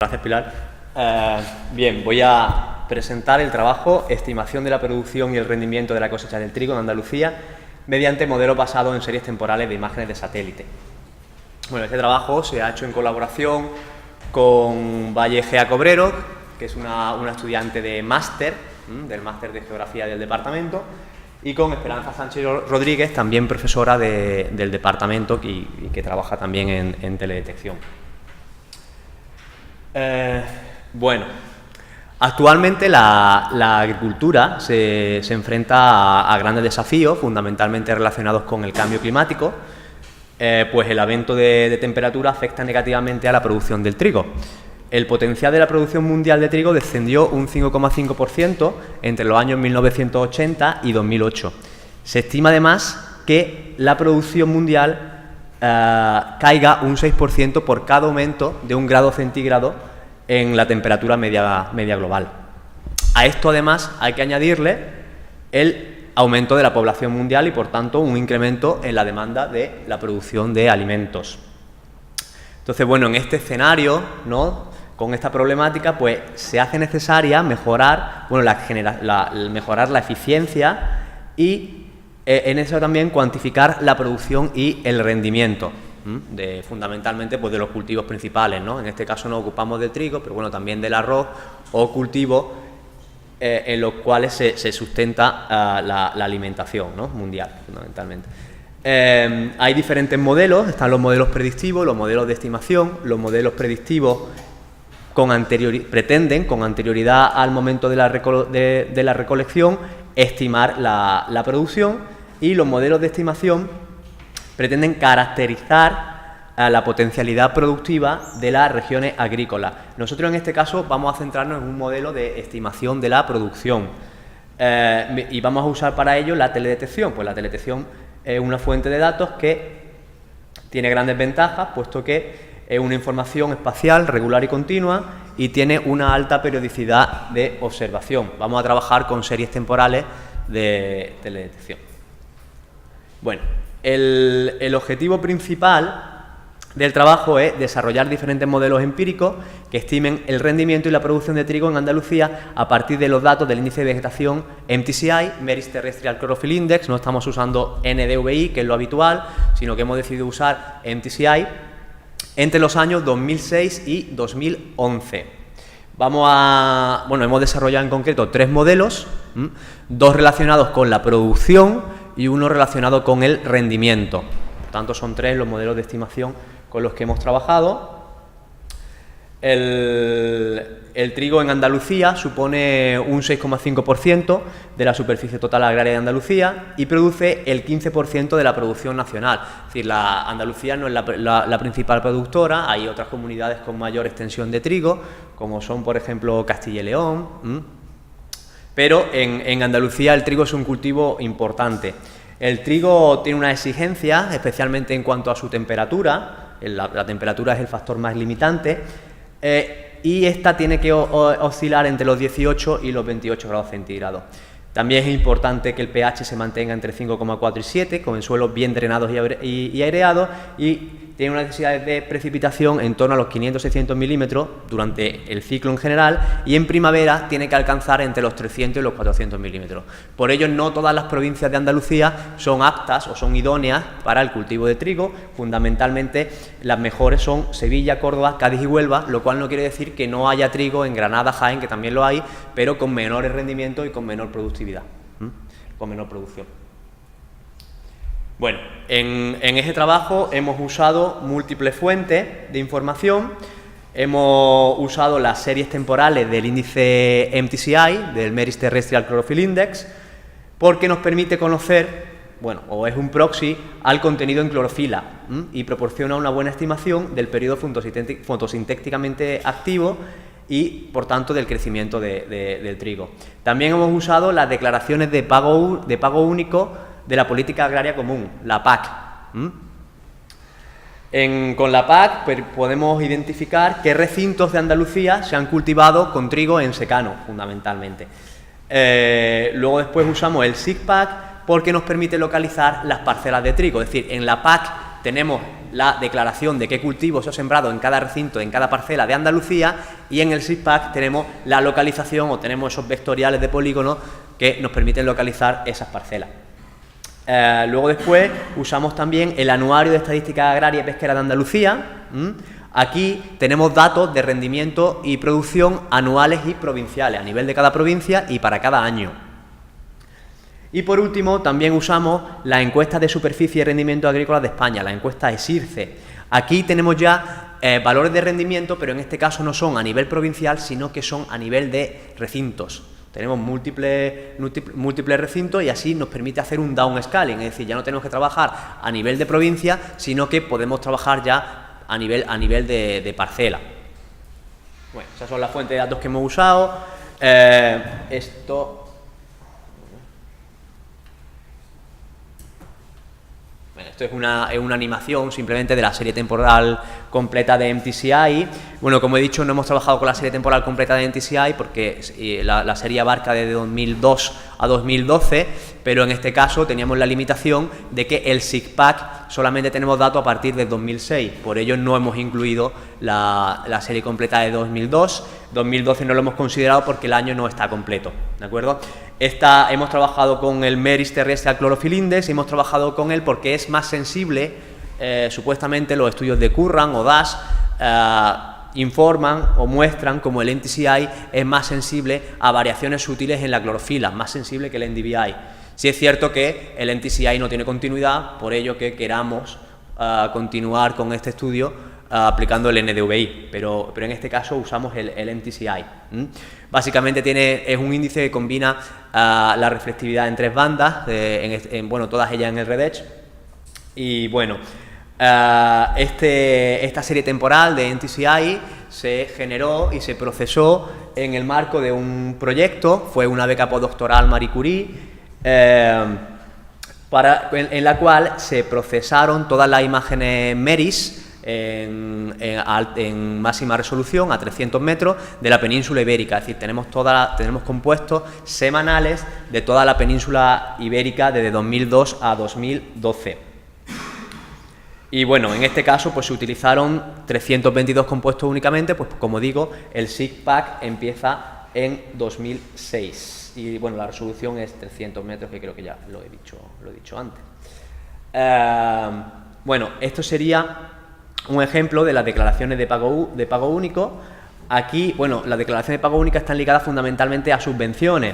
Gracias, Pilar. Bien, voy a presentar el trabajo Estimación de la producción y el rendimiento de la cosecha del trigo en Andalucía mediante modelos basados en series temporales de imágenes de satélite. Bueno, este trabajo se ha hecho en colaboración con Valle Gea Cobrero, que es una estudiante de máster, del máster de Geografía del departamento, y con Esperanza Sánchez Rodríguez, también profesora del departamento y que trabaja también en teledetección. Bueno, actualmente la agricultura se enfrenta a grandes desafíos, fundamentalmente relacionados con el cambio climático, pues el aumento de temperatura afecta negativamente a la producción del trigo. El potencial de la producción mundial de trigo descendió un 5,5% entre los años 1980 y 2008. Se estima además que la producción mundial caiga un 6% por cada aumento de 1 grado centígrado en la temperatura media global. A esto además hay que añadirle el aumento de la población mundial y por tanto un incremento en la demanda de la producción de alimentos. Entonces, bueno, en este escenario, ¿no?, con esta problemática, pues se hace necesaria mejorar, bueno, mejorar la eficiencia y en eso también cuantificar la producción y el rendimiento fundamentalmente pues de los cultivos principales, ¿no? En este caso nos ocupamos del trigo, pero bueno, también del arroz o cultivos en los cuales se sustenta la alimentación, ¿no?, mundial, fundamentalmente. Hay diferentes modelos, están los modelos predictivos, los modelos de estimación. Los modelos predictivos pretenden, con anterioridad al momento de la recolección, estimar la producción, y los modelos de estimación pretenden caracterizar la potencialidad productiva de las regiones agrícolas. Nosotros en este caso vamos a centrarnos en un modelo de estimación de la producción y vamos a usar para ello la teledetección. Pues la teledetección es una fuente de datos que tiene grandes ventajas, puesto que es una información espacial, regular y continua, y tiene una alta periodicidad de observación. Vamos a trabajar con series temporales de teledetección. Bueno, el objetivo principal del trabajo es desarrollar diferentes modelos empíricos que estimen el rendimiento y la producción de trigo en Andalucía a partir de los datos del índice de vegetación MTCI, Meris Terrestrial Chlorophyll Index. No estamos usando NDVI, que es lo habitual, sino que hemos decidido usar MTCI entre los años 2006 y 2011. Hemos desarrollado en concreto 3 modelos, 2 relacionados con la producción y 1 relacionado con el rendimiento. Por tanto, son 3 los modelos de estimación con los que hemos trabajado. El trigo en Andalucía supone un 6,5% de la superficie total agraria de Andalucía y produce el 15% de la producción nacional. Es decir, Andalucía no es la principal productora, hay otras comunidades con mayor extensión de trigo, como son, por ejemplo, Castilla y León. Pero en Andalucía el trigo es un cultivo importante. El trigo tiene una exigencia, especialmente en cuanto a su temperatura. La temperatura es el factor más limitante. Y esta tiene que oscilar entre los 18 y los 28 grados centígrados. También es importante que el pH se mantenga entre 5,4 y 7, con suelos bien drenados y aireados, y tiene una necesidad de precipitación en torno a los 500-600 milímetros durante el ciclo en general, y en primavera tiene que alcanzar entre los 300 y los 400 milímetros. Por ello, no todas las provincias de Andalucía son aptas o son idóneas para el cultivo de trigo. Fundamentalmente, las mejores son Sevilla, Córdoba, Cádiz y Huelva, lo cual no quiere decir que no haya trigo en Granada, Jaén, que también lo hay, pero con menores rendimientos y con menor productividad, con menor producción. Bueno, en ese trabajo hemos usado múltiples fuentes de información. Hemos usado las series temporales del índice MTCI, del Meris Terrestrial Chlorophyll Index, porque nos permite conocer, o es un proxy al contenido en clorofila, y proporciona una buena estimación del periodo fotosintéticamente activo y, por tanto, del crecimiento del trigo. También hemos usado las declaraciones de pago único de la Política Agraria Común, la PAC. Con la PAC podemos identificar qué recintos de Andalucía se han cultivado con trigo en secano, fundamentalmente. Luego después usamos el SIGPAC porque nos permite localizar las parcelas de trigo. Es decir, en la PAC tenemos la declaración de qué cultivo se ha sembrado en cada recinto, en cada parcela de Andalucía, y en el SIGPAC tenemos la localización o tenemos esos vectoriales de polígonos que nos permiten localizar esas parcelas. Luego después usamos también el Anuario de Estadística Agraria y Pesquera de Andalucía. Aquí tenemos datos de rendimiento y producción anuales y provinciales, a nivel de cada provincia y para cada año. Y por último, también usamos la encuesta de superficie y rendimiento agrícola de España, la encuesta ESIRCE. Aquí tenemos ya valores de rendimiento, pero en este caso no son a nivel provincial, sino que son a nivel de recintos. Tenemos múltiples recintos y así nos permite hacer un downscaling, es decir, ya no tenemos que trabajar a nivel de provincia, sino que podemos trabajar ya a nivel de parcela. Bueno, esas son las fuentes de datos que hemos usado. Esto es una animación simplemente de la serie temporal completa de MTCI. Bueno, como he dicho, no hemos trabajado con la serie temporal completa de MTCI porque la serie abarca desde 2002 a 2012, pero en este caso teníamos la limitación de que el SIGPAC solamente tenemos datos a partir de 2006, por ello no hemos incluido la serie completa de 2002. 2012 no lo hemos considerado porque el año no está completo, ¿de acuerdo? Hemos trabajado con el MERIS terrestre Chlorophyll Index, hemos trabajado con él porque es más sensible, supuestamente los estudios de Curran o DAS informan o muestran como el NTCI es más sensible a variaciones sutiles en la clorofila, más sensible que el NDVI. Sí es cierto que el NTCI no tiene continuidad, por ello que queramos continuar con este estudio aplicando el NDVI, pero en este caso usamos el NTCI. Básicamente es un índice que combina la reflectividad en 3 bandas, bueno, todas ellas en el REDEC. Y bueno, esta serie temporal de NTCI se generó y se procesó en el marco de un proyecto, fue una beca postdoctoral Marie Curie, en la cual se procesaron todas las imágenes MERIS en máxima resolución a 300 metros de la península ibérica, es decir, tenemos compuestos semanales de toda la península ibérica desde 2002 a 2012. Y bueno, en este caso pues se utilizaron 322 compuestos únicamente, pues como digo, el SIGPAC empieza en 2006 y bueno, la resolución es 300 metros, que creo que ya lo he dicho antes. Bueno, esto sería un ejemplo de las declaraciones de pago único. Aquí, bueno, las declaraciones de pago única están ligadas fundamentalmente a subvenciones.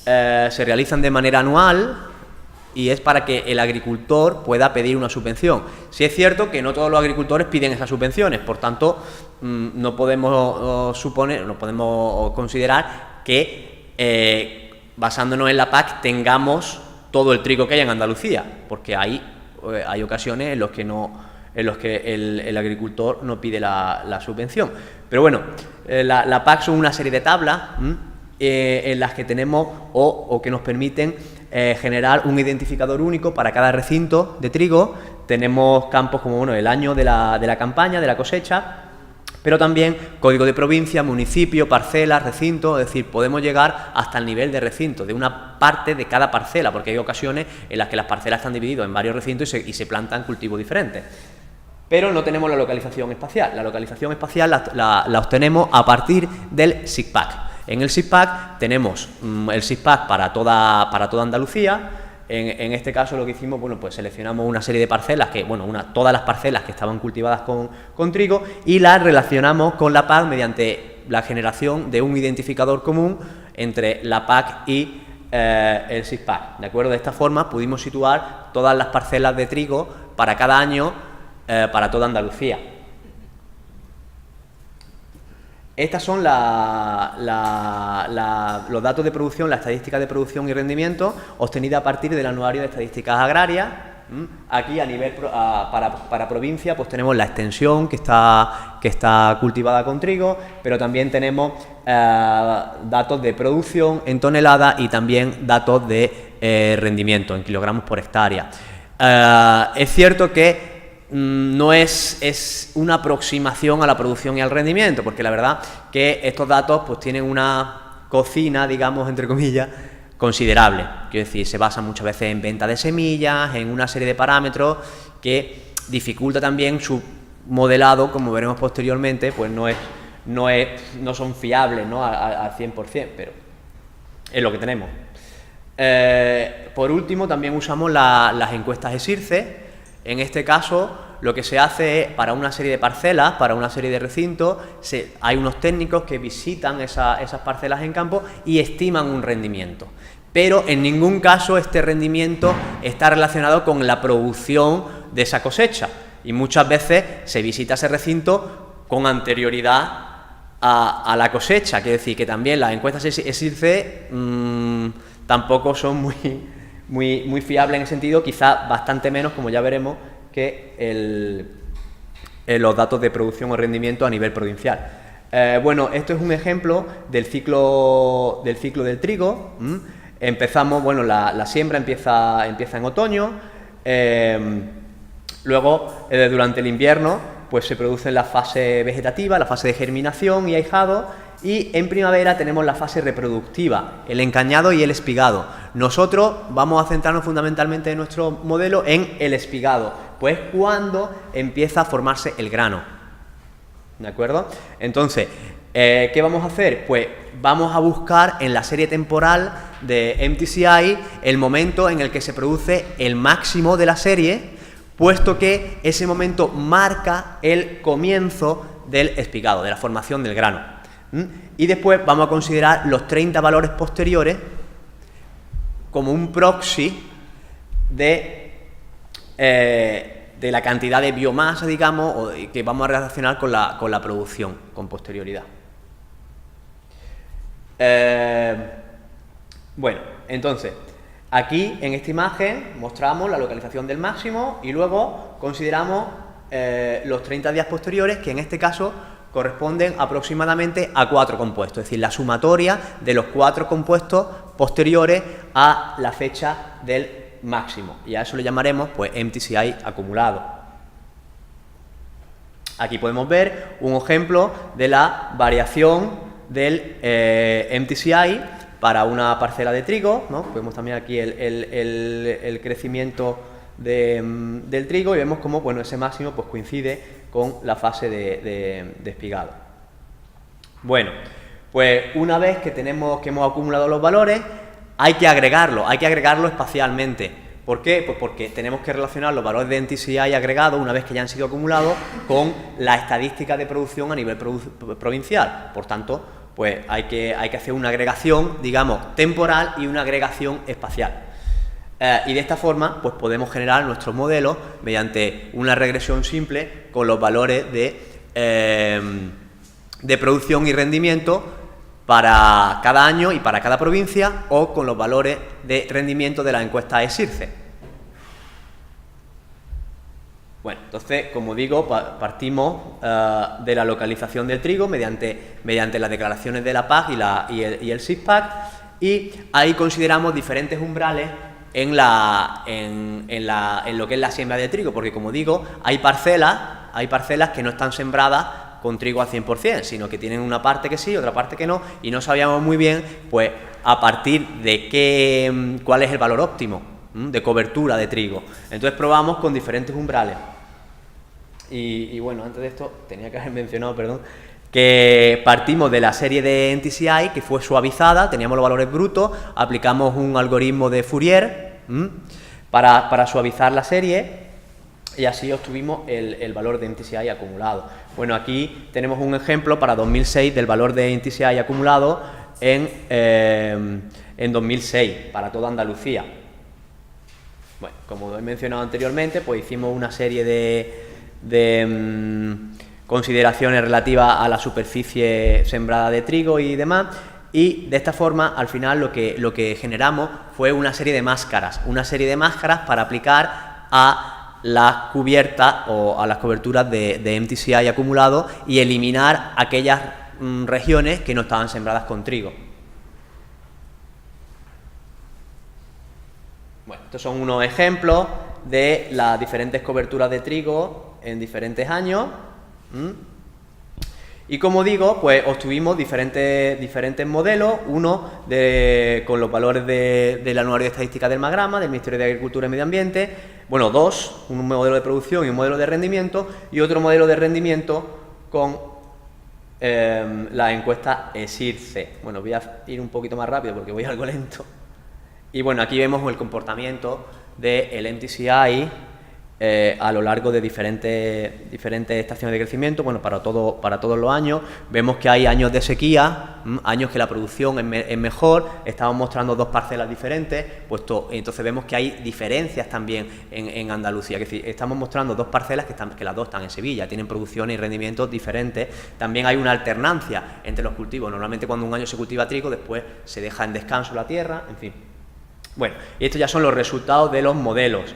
Se realizan de manera anual y es para que el agricultor pueda pedir una subvención. Sí es cierto que no todos los agricultores piden esas subvenciones, por tanto, no podemos considerar que basándonos en la PAC tengamos todo el trigo que hay en Andalucía, porque hay ocasiones en los que el agricultor no pide la subvención. Pero bueno, la PAC son una serie de tablas en las que tenemos o que nos permiten generar un identificador único para cada recinto de trigo. Tenemos campos como bueno, el año de la campaña, de la cosecha, pero también código de provincia, municipio, parcela, recinto, es decir, podemos llegar hasta el nivel de recinto, de una parte de cada parcela, porque hay ocasiones en las que las parcelas están divididas en varios recintos y se plantan cultivos diferentes. Pero no tenemos la localización espacial. La localización espacial la obtenemos a partir del SIGPAC. En el SIGPAC tenemos el SIGPAC para toda Andalucía. En este caso lo que hicimos, bueno, pues seleccionamos una serie de parcelas, todas las parcelas que estaban cultivadas con trigo y las relacionamos con la PAC mediante la generación de un identificador común entre la PAC y el SIGPAC. ¿De acuerdo? De esta forma pudimos situar todas las parcelas de trigo para cada año para toda Andalucía. Estas son los datos de producción, la estadística de producción y rendimiento obtenida a partir del Anuario de Estadísticas Agrarias. Aquí a nivel para provincia pues tenemos la extensión que está cultivada con trigo, pero también tenemos datos de producción en toneladas y también datos de rendimiento en kilogramos por hectárea. Es cierto que no es una aproximación a la producción y al rendimiento, porque la verdad que estos datos pues tienen una cocina, digamos, entre comillas, considerable. Quiero decir, se basa muchas veces en venta de semillas, en una serie de parámetros que dificulta también su modelado, como veremos posteriormente, pues no son fiables, ¿no?, al 100%, pero es lo que tenemos. Por último, también usamos las encuestas ESIRCE. En este caso, lo que se hace es, para una serie de parcelas, para una serie de recintos, hay unos técnicos que visitan esas parcelas en campo y estiman un rendimiento. Pero en ningún caso este rendimiento está relacionado con la producción de esa cosecha. Y muchas veces se visita ese recinto con anterioridad a la cosecha. Quiere decir que también las encuestas ESIRCE tampoco son muy fiables en ese sentido, quizás bastante menos, como ya veremos, que los datos de producción o rendimiento a nivel provincial. Bueno, esto es un ejemplo del ciclo del trigo. Empezamos, bueno, la siembra empieza en otoño, luego durante el invierno pues se produce la fase vegetativa, la fase de germinación y ahijado, y en primavera tenemos la fase reproductiva, el encañado y el espigado. Nosotros vamos a centrarnos fundamentalmente en nuestro modelo en el espigado, pues cuando empieza a formarse el grano, ¿de acuerdo? Entonces, ¿qué vamos a hacer? Pues vamos a buscar en la serie temporal de MTCI el momento en el que se produce el máximo de la serie, puesto que ese momento marca el comienzo del espigado, de la formación del grano. Y después vamos a considerar los 30 valores posteriores como un proxy de la cantidad de biomasa, digamos, que vamos a relacionar con la producción con posterioridad. Bueno, entonces, aquí en esta imagen mostramos la localización del máximo y luego consideramos los 30 días posteriores, que en este caso corresponden aproximadamente a 4 compuestos, es decir, la sumatoria de los 4 compuestos posteriores a la fecha del máximo, y a eso le llamaremos pues MTCI acumulado. Aquí podemos ver un ejemplo de la variación del MTCI para una parcela de trigo, ¿no? Vemos también aquí el crecimiento del trigo y vemos cómo, bueno, ese máximo pues coincide con la fase de espigado. Bueno, pues una vez que hemos acumulado los valores, hay que agregarlo espacialmente. ¿Por qué? Pues porque tenemos que relacionar los valores de MTCI agregados, una vez que ya han sido acumulados, con la estadística de producción a nivel provincial. Por tanto, pues hay que hacer una agregación, digamos, temporal y una agregación espacial. Y de esta forma, pues podemos generar nuestros modelos mediante una regresión simple con los valores de producción y rendimiento para cada año y para cada provincia, o con los valores de rendimiento de la encuesta ESIRCE. Bueno, entonces, como digo, partimos de la localización del trigo mediante las declaraciones de la PAC y el SIGPAC, y ahí consideramos diferentes umbrales en lo que es la siembra de trigo, porque, como digo, hay parcelas que no están sembradas con trigo al 100%, sino que tienen una parte que sí, otra parte que no, y no sabíamos muy bien, pues, a partir de cuál es el valor óptimo de cobertura de trigo. Entonces probamos con diferentes umbrales. Y bueno, antes de esto, tenía que haber mencionado, perdón, que partimos de la serie de MTCI, que fue suavizada, teníamos los valores brutos, aplicamos un algoritmo de Fourier para suavizar la serie, y así obtuvimos el valor de MTCI acumulado. Bueno, aquí tenemos un ejemplo para 2006 del valor de MTCI acumulado en 2006, para toda Andalucía. Bueno, como he mencionado anteriormente, pues hicimos una serie de consideraciones relativas a la superficie sembrada de trigo y demás, y de esta forma, al final, lo que generamos fue una serie de máscaras para aplicar a las cubiertas o a las coberturas de MTCI acumulado y eliminar aquellas regiones que no estaban sembradas con trigo. Bueno, estos son unos ejemplos de las diferentes coberturas de trigo en diferentes años. Y como digo, pues obtuvimos diferentes modelos, uno con los valores del Anuario de Estadística del MAGRAMA, del Ministerio de Agricultura y Medio Ambiente, bueno, dos, un modelo de producción y un modelo de rendimiento, y otro modelo de rendimiento con la encuesta ESIRCE. Bueno, voy a ir un poquito más rápido porque voy algo lento. Y bueno, aquí vemos el comportamiento del MTCI a lo largo de diferentes estaciones de crecimiento, bueno, para todos los años. Vemos que hay años de sequía, años que la producción es mejor, estamos mostrando dos parcelas diferentes, entonces vemos que hay diferencias también en Andalucía, es decir, estamos mostrando dos parcelas que las dos están en Sevilla, tienen producción y rendimientos diferentes. También hay una alternancia entre los cultivos, normalmente cuando un año se cultiva trigo, después se deja en descanso la tierra, en fin. Bueno, y estos ya son los resultados de los modelos.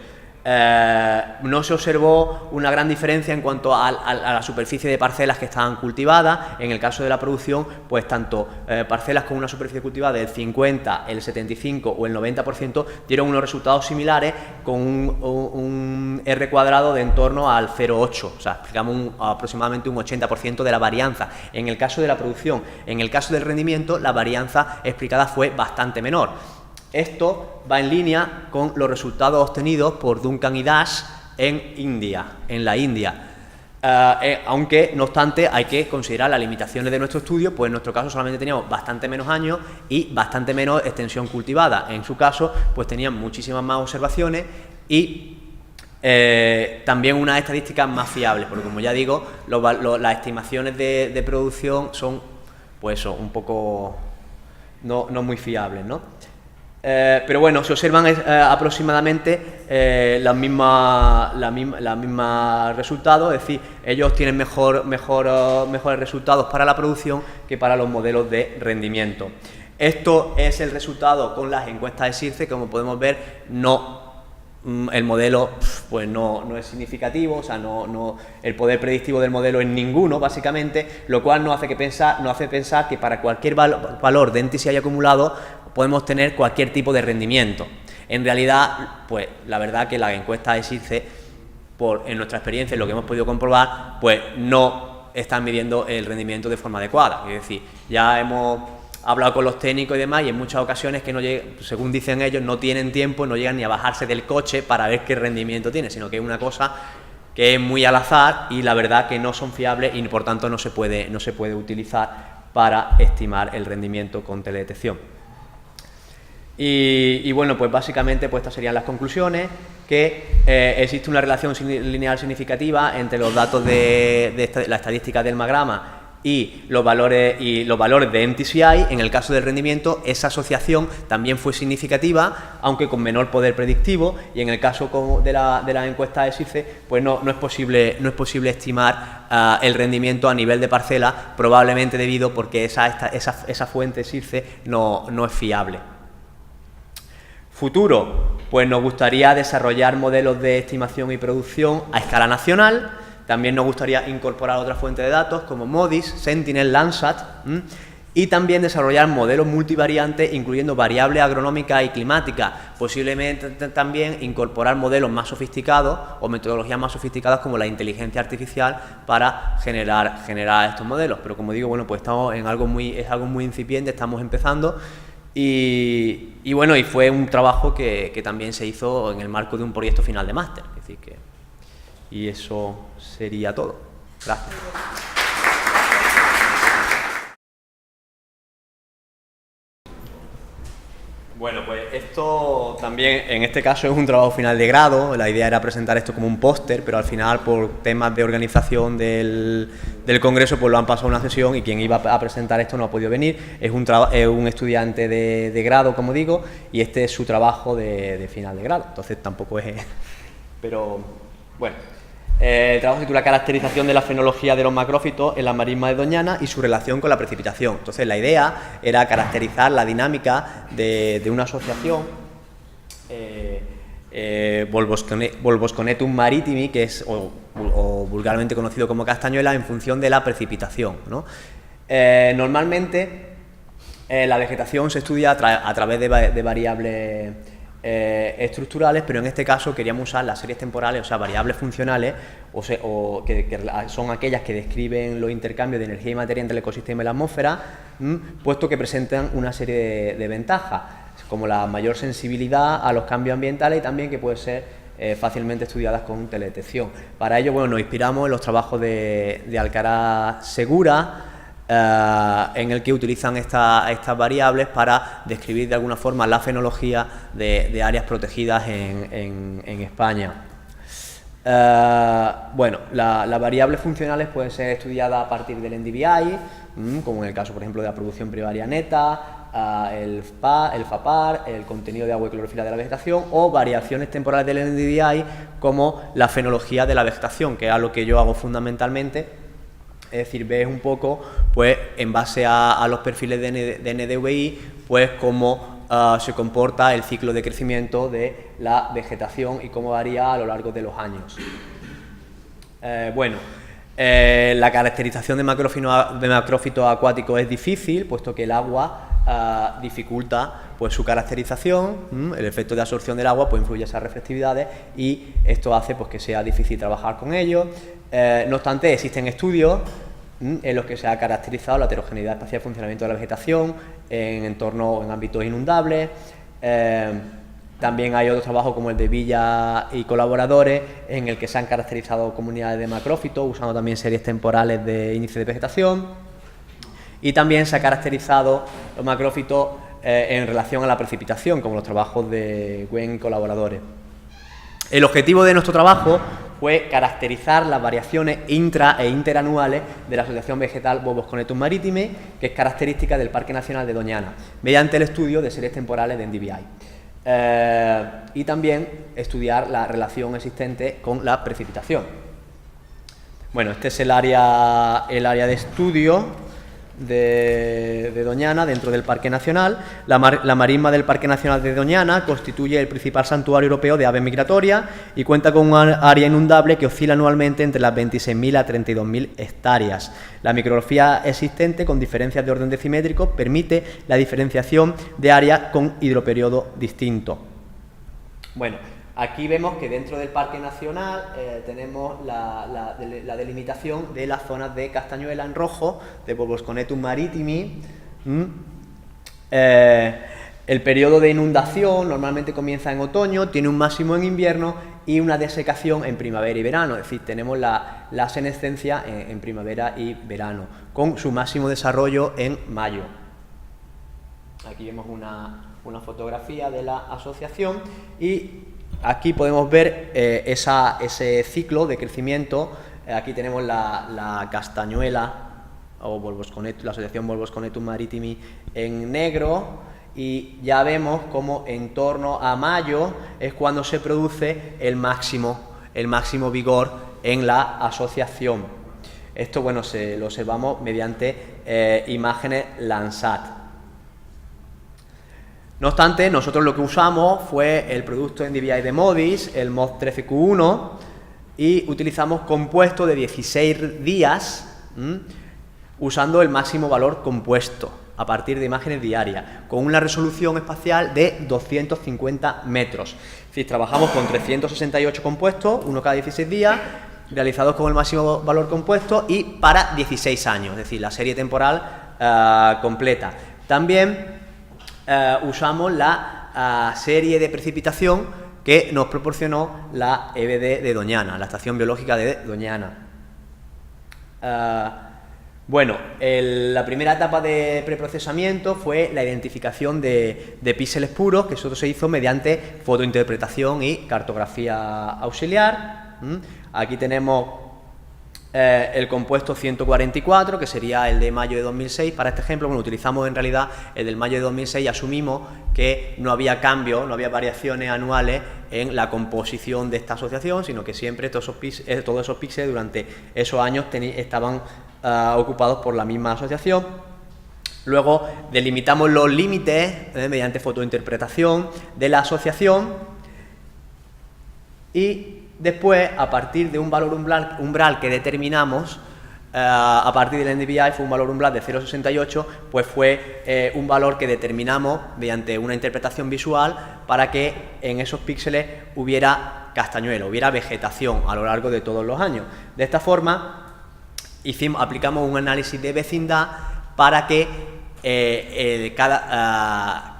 No se observó una gran diferencia en cuanto a la superficie de parcelas que estaban cultivadas. En el caso de la producción, pues tanto parcelas con una superficie cultivada del 50, el 75 o el 90% dieron unos resultados similares con un R cuadrado de en torno al 0,8, o sea, explicamos aproximadamente un 80% de la varianza. En el caso de la producción, en el caso del rendimiento, la varianza explicada fue bastante menor. Esto va en línea con los resultados obtenidos por Duncan y Dash en la India. Aunque, no obstante, hay que considerar las limitaciones de nuestro estudio, pues en nuestro caso solamente teníamos bastante menos años y bastante menos extensión cultivada. En su caso, pues tenían muchísimas más observaciones y también unas estadísticas más fiables, porque como ya digo, las estimaciones de producción son, pues eso, un poco no muy fiables, ¿no? Pero bueno, se observan aproximadamente los mismos resultados, es decir, ellos tienen mejores resultados para la producción que para los modelos de rendimiento. Esto es el resultado con las encuestas de SIRCE, como podemos ver, el modelo pues no es significativo, o sea, el poder predictivo del modelo es ninguno, básicamente, lo cual nos hace pensar que para cualquier valor de NTCI acumulado podemos tener cualquier tipo de rendimiento. En realidad, pues la verdad que las encuestas de SIRCE, en nuestra experiencia, en lo que hemos podido comprobar, pues no están midiendo el rendimiento de forma adecuada. Es decir, ya hemos hablado con los técnicos y demás, y en muchas ocasiones que según dicen ellos, no tienen tiempo, no llegan ni a bajarse del coche para ver qué rendimiento tiene, sino que es una cosa que es muy al azar y la verdad que no son fiables y por tanto no se puede utilizar para estimar el rendimiento con teledetección. Y bueno, pues básicamente pues estas serían las conclusiones, que existe una relación lineal significativa entre los datos de la estadística del MAGRAMA y los valores de MTCI. En el caso del rendimiento, esa asociación también fue significativa, aunque con menor poder predictivo, y en el caso de la encuesta de SIRCE, pues no es posible estimar el rendimiento a nivel de parcela, probablemente debido porque esa fuente SIRCE no es fiable. Futuro, pues nos gustaría desarrollar modelos de estimación y producción a escala nacional. También nos gustaría incorporar otras fuentes de datos como MODIS, Sentinel, Landsat, y también desarrollar modelos multivariantes incluyendo variables agronómicas y climáticas. Posiblemente también incorporar modelos más sofisticados o metodologías más sofisticadas como la inteligencia artificial para generar estos modelos. Pero como digo, bueno, pues estamos en algo muy incipiente, estamos empezando. Y bueno, y fue un trabajo que también se hizo en el marco de un proyecto final de máster. Es decir, y eso sería todo. Gracias. Bueno, pues esto también, en este caso, es un trabajo final de grado. La idea era presentar esto como un póster, pero al final, por temas de organización del congreso, pues lo han pasado a una sesión y quien iba a presentar esto no ha podido venir. Es un estudiante de grado, como digo, y este es su trabajo de final de grado. Entonces tampoco es... Pero, bueno... El trabajo se titula Caracterización de la fenología de los macrófitos en la marisma de Doñana y su relación con la precipitación. Entonces la idea era caracterizar la dinámica de una asociación Volvosconetum maritimi, que es o vulgarmente conocido como castañuela, en función de la precipitación, ¿no? Normalmente la vegetación se estudia a través de variables estructurales, pero en este caso queríamos usar las series temporales, o sea, variables funcionales, que son aquellas que describen los intercambios de energía y materia entre el ecosistema y la atmósfera, puesto que presentan una serie de ventajas, como la mayor sensibilidad a los cambios ambientales y también que puede ser fácilmente estudiadas con teledetección. Para ello, bueno, nos inspiramos en los trabajos de Alcaraz Segura, en el que utilizan estas variables para describir de alguna forma la fenología de áreas protegidas en España. Bueno, las variables funcionales pueden ser estudiadas a partir del NDVI, como en el caso, por ejemplo, de la producción primaria neta, el FAPAR, el contenido de agua y clorofila de la vegetación, o variaciones temporales del NDVI, como la fenología de la vegetación, que es algo que yo hago fundamentalmente. Es decir, ves un poco, pues, en base a los perfiles de NDVI, pues, cómo se comporta el ciclo de crecimiento de la vegetación y cómo varía a lo largo de los años. La caracterización de macrófitos acuáticos es difícil, puesto que el agua dificulta, pues, su caracterización. El efecto de absorción del agua, pues, influye en esas reflectividades y esto hace, pues, que sea difícil trabajar con ellos. No obstante, existen estudios en los que se ha caracterizado la heterogeneidad espacial de funcionamiento de la vegetación en entornos, en ámbitos inundables. También hay otros trabajos como el de Villa y colaboradores, en el que se han caracterizado comunidades de macrófitos, usando también series temporales de índice de vegetación. Y también se ha caracterizado los macrófitos en relación a la precipitación, como los trabajos de Wen y colaboradores. El objetivo de nuestro trabajo fue caracterizar las variaciones intra e interanuales de la asociación vegetal Wolbos-Conetus Maritime, que es característica del Parque Nacional de Doñana, mediante el estudio de series temporales de NDVI. Y también estudiar la relación existente con la precipitación. Bueno, este es el área de estudio de Doñana dentro del Parque Nacional. La marisma del Parque Nacional de Doñana constituye el principal santuario europeo de aves migratorias y cuenta con un área inundable que oscila anualmente entre las 26.000 a 32.000 hectáreas. La micrografía existente, con diferencias de orden decimétrico, permite la diferenciación de áreas con hidroperiodos distintos. Bueno, aquí vemos que dentro del Parque Nacional tenemos la delimitación de las zonas de castañuela en rojo, de Wolbos-Conetus maritimi. El periodo de inundación normalmente comienza en otoño, tiene un máximo en invierno y una desecación en primavera y verano. Es decir, tenemos la senescencia en primavera y verano, con su máximo desarrollo en mayo. Aquí vemos una fotografía de la asociación y aquí podemos ver ese ciclo de crecimiento. Aquí tenemos la castañuela o la asociación Wolbos-Conetus maritimi en negro, y ya vemos como en torno a mayo es cuando se produce el máximo vigor en la asociación. Esto, bueno, lo observamos mediante imágenes Landsat. No obstante, nosotros lo que usamos fue el producto NDVI de MODIS, el MOD 13Q1, y utilizamos compuesto de 16 días usando el máximo valor compuesto a partir de imágenes diarias, con una resolución espacial de 250 metros. Es decir, trabajamos con 368 compuestos, uno cada 16 días, realizados con el máximo valor compuesto y para 16 años, es decir, la serie temporal completa. También usamos la serie de precipitación que nos proporcionó la EBD de Doñana, la Estación Biológica de Doñana. La primera etapa de preprocesamiento fue la identificación de píxeles puros, que eso se hizo mediante fotointerpretación y cartografía auxiliar. Aquí tenemos el compuesto 144, que sería el de mayo de 2006. Para este ejemplo, bueno, utilizamos en realidad el del mayo de 2006 y asumimos que no había cambios, no había variaciones anuales en la composición de esta asociación, sino que siempre todos esos píxeles durante esos años estaban ocupados por la misma asociación. Luego delimitamos los límites mediante fotointerpretación de la asociación y después, a partir de un valor umbral que determinamos, a partir del NDVI fue un valor umbral de 0,68, pues fue un valor que determinamos mediante una interpretación visual para que en esos píxeles hubiera castañuelo, hubiera vegetación a lo largo de todos los años. De esta forma aplicamos un análisis de vecindad para que cada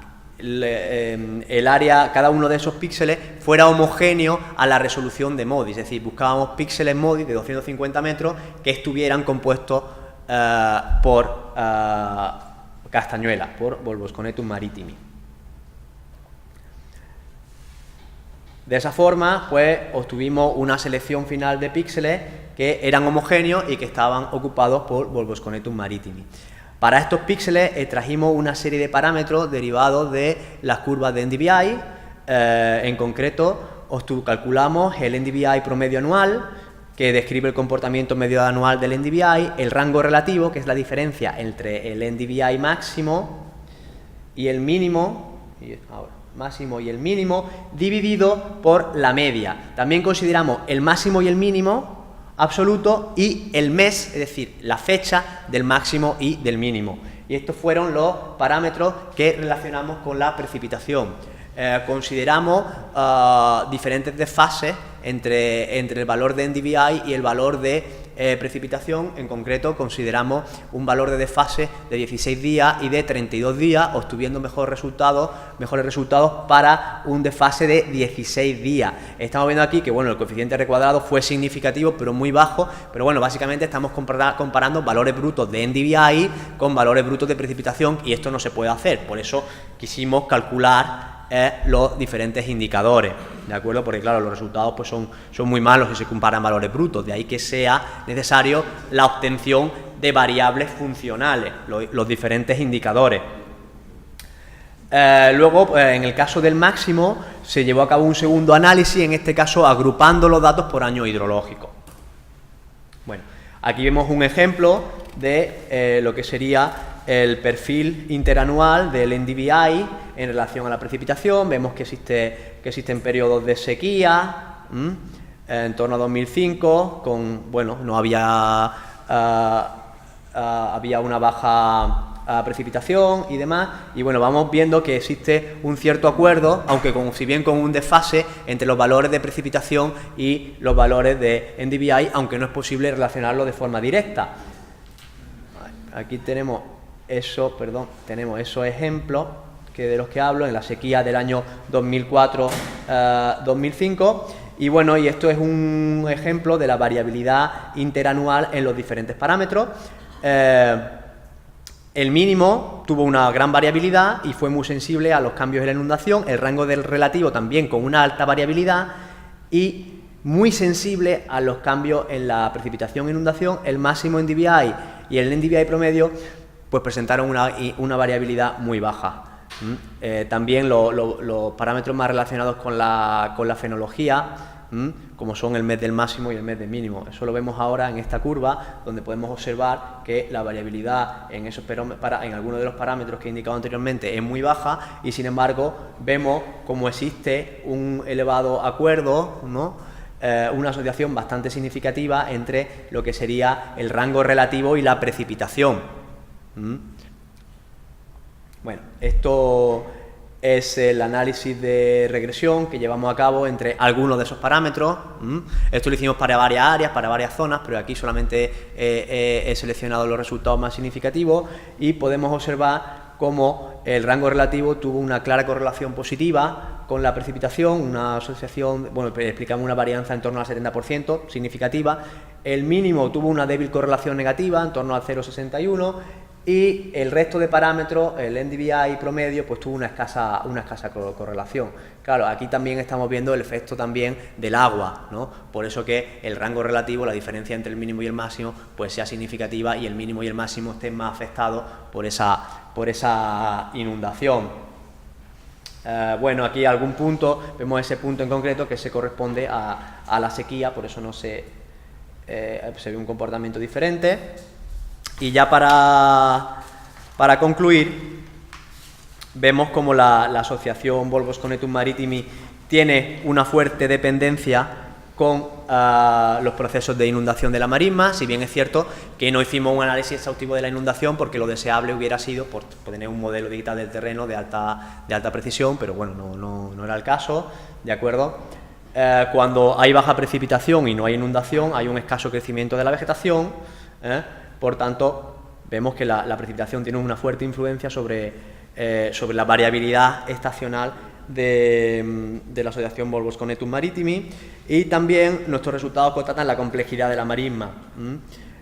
uno de esos píxeles fuera homogéneo a la resolución de MODIS, es decir, buscábamos píxeles MODIS de 250 metros que estuvieran compuestos por castañuelas, por Volvosconetum maritimi. De esa forma, pues, obtuvimos una selección final de píxeles que eran homogéneos y que estaban ocupados por Volvosconetum maritimi. Para estos píxeles extrajimos una serie de parámetros derivados de las curvas de NDVI. En concreto, calculamos el NDVI promedio anual, que describe el comportamiento medio anual del NDVI, el rango relativo, que es la diferencia entre el NDVI máximo y el mínimo, dividido por la media. También consideramos el máximo y el mínimo absoluto y el mes, es decir, la fecha del máximo y del mínimo. Y estos fueron los parámetros que relacionamos con la precipitación. Consideramos diferentes desfases entre el valor de NDVI y el valor de precipitación. En concreto, consideramos un valor de desfase de 16 días y de 32 días, obteniendo mejores resultados para un desfase de 16 días. Estamos viendo aquí que, bueno, el coeficiente R cuadrado fue significativo, pero muy bajo, pero bueno, básicamente estamos comparando valores brutos de NDVI con valores brutos de precipitación, y esto no se puede hacer. Por eso quisimos calcular los diferentes indicadores, ¿de acuerdo? Porque claro, los resultados pues son muy malos si se comparan valores brutos, de ahí que sea necesario la obtención de variables funcionales, los diferentes indicadores. Luego, en el caso del máximo, se llevó a cabo un segundo análisis, en este caso agrupando los datos por año hidrológico. Bueno, aquí vemos un ejemplo de lo que sería el perfil interanual del NDVI en relación a la precipitación. Vemos que existen periodos de sequía en torno a 2005, no había una baja precipitación y demás, y bueno, vamos viendo que existe un cierto acuerdo, aunque si bien con un desfase entre los valores de precipitación y los valores de NDVI, aunque no es posible relacionarlo de forma directa. Aquí tenemos esos ejemplos de los que hablo en la sequía del año 2004-2005, y bueno, y esto es un ejemplo de la variabilidad interanual en los diferentes parámetros. El mínimo tuvo una gran variabilidad y fue muy sensible a los cambios en la inundación, el rango del relativo también con una alta variabilidad y muy sensible a los cambios en la precipitación e inundación. El máximo NDVI y el NDVI promedio pues presentaron una variabilidad muy baja. También los parámetros más relacionados con la fenología, como son el mes del máximo y el mes del mínimo. Eso lo vemos ahora en esta curva, donde podemos observar que la variabilidad en algunos de los parámetros que he indicado anteriormente es muy baja, y sin embargo vemos como existe un elevado acuerdo, una asociación bastante significativa entre lo que sería el rango relativo y la precipitación. Bueno, esto es el análisis de regresión que llevamos a cabo entre algunos de esos parámetros. Esto lo hicimos para varias áreas, para varias zonas, pero aquí solamente he seleccionado los resultados más significativos, y podemos observar cómo el rango relativo tuvo una clara correlación positiva con la precipitación, una asociación, bueno, explicamos una varianza en torno al 70% significativa. El mínimo tuvo una débil correlación negativa en torno al 0,61, y el resto de parámetros, el NDVI promedio, pues tuvo una escasa correlación. Claro, aquí también estamos viendo el efecto también del agua, Por eso que el rango relativo, la diferencia entre el mínimo y el máximo, pues sea significativa, y el mínimo y el máximo estén más afectados por esa inundación. Bueno, aquí algún punto, vemos ese punto en concreto que se corresponde a la sequía, por eso se ve un comportamiento diferente. Y ya para concluir, vemos como la asociación Volvosconetum maritimi tiene una fuerte dependencia con los procesos de inundación de la marisma, si bien es cierto que no hicimos un análisis exhaustivo de la inundación porque lo deseable hubiera sido por tener un modelo digital del terreno de alta precisión, pero bueno, no era el caso, ¿de acuerdo? Cuando hay baja precipitación y no hay inundación, hay un escaso crecimiento de la vegetación, por tanto, vemos que la precipitación tiene una fuerte influencia sobre la variabilidad estacional de la asociación Volvosconetum maritimi, y también nuestros resultados constatan la complejidad de la marisma.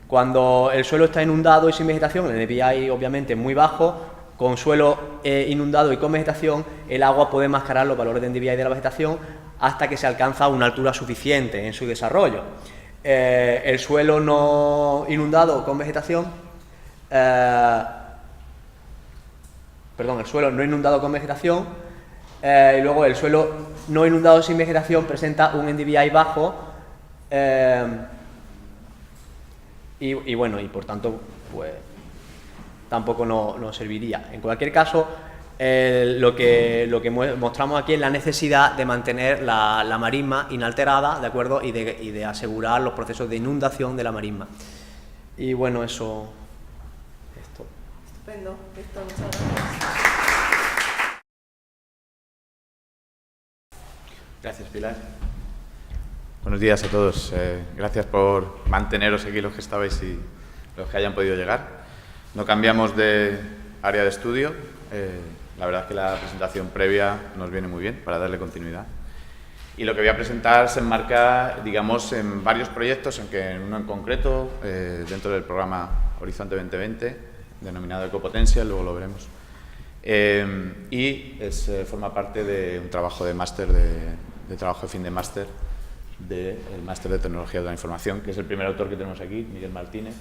Cuando el suelo está inundado y sin vegetación, el NPI obviamente es muy bajo. Con suelo inundado y con vegetación, el agua puede mascarar los valores de NDVI de la vegetación hasta que se alcanza una altura suficiente en su desarrollo. El suelo no inundado con vegetación, el suelo no inundado con vegetación, y luego el suelo no inundado sin vegetación presenta un NDVI bajo, y bueno, y por tanto, pues tampoco nos serviría. En cualquier caso, lo que mostramos aquí es la necesidad de mantener la marisma inalterada, ¿de acuerdo? Y de asegurar los procesos de inundación de la marisma. Y bueno, esto. Estupendo, Víctor, muchas gracias. Gracias, Pilar. Buenos días a todos. Gracias por manteneros aquí los que estabais y los que hayan podido llegar. No cambiamos de área de estudio. La verdad es que la presentación previa nos viene muy bien para darle continuidad. Y lo que voy a presentar se enmarca, digamos, en varios proyectos, aunque en uno en concreto, dentro del programa Horizonte 2020, denominado Ecopotencia, luego lo veremos. Y forma parte de un trabajo de máster, de trabajo de fin de máster, del Máster de Tecnología de la Información, que es el primer autor que tenemos aquí, Miguel Martínez.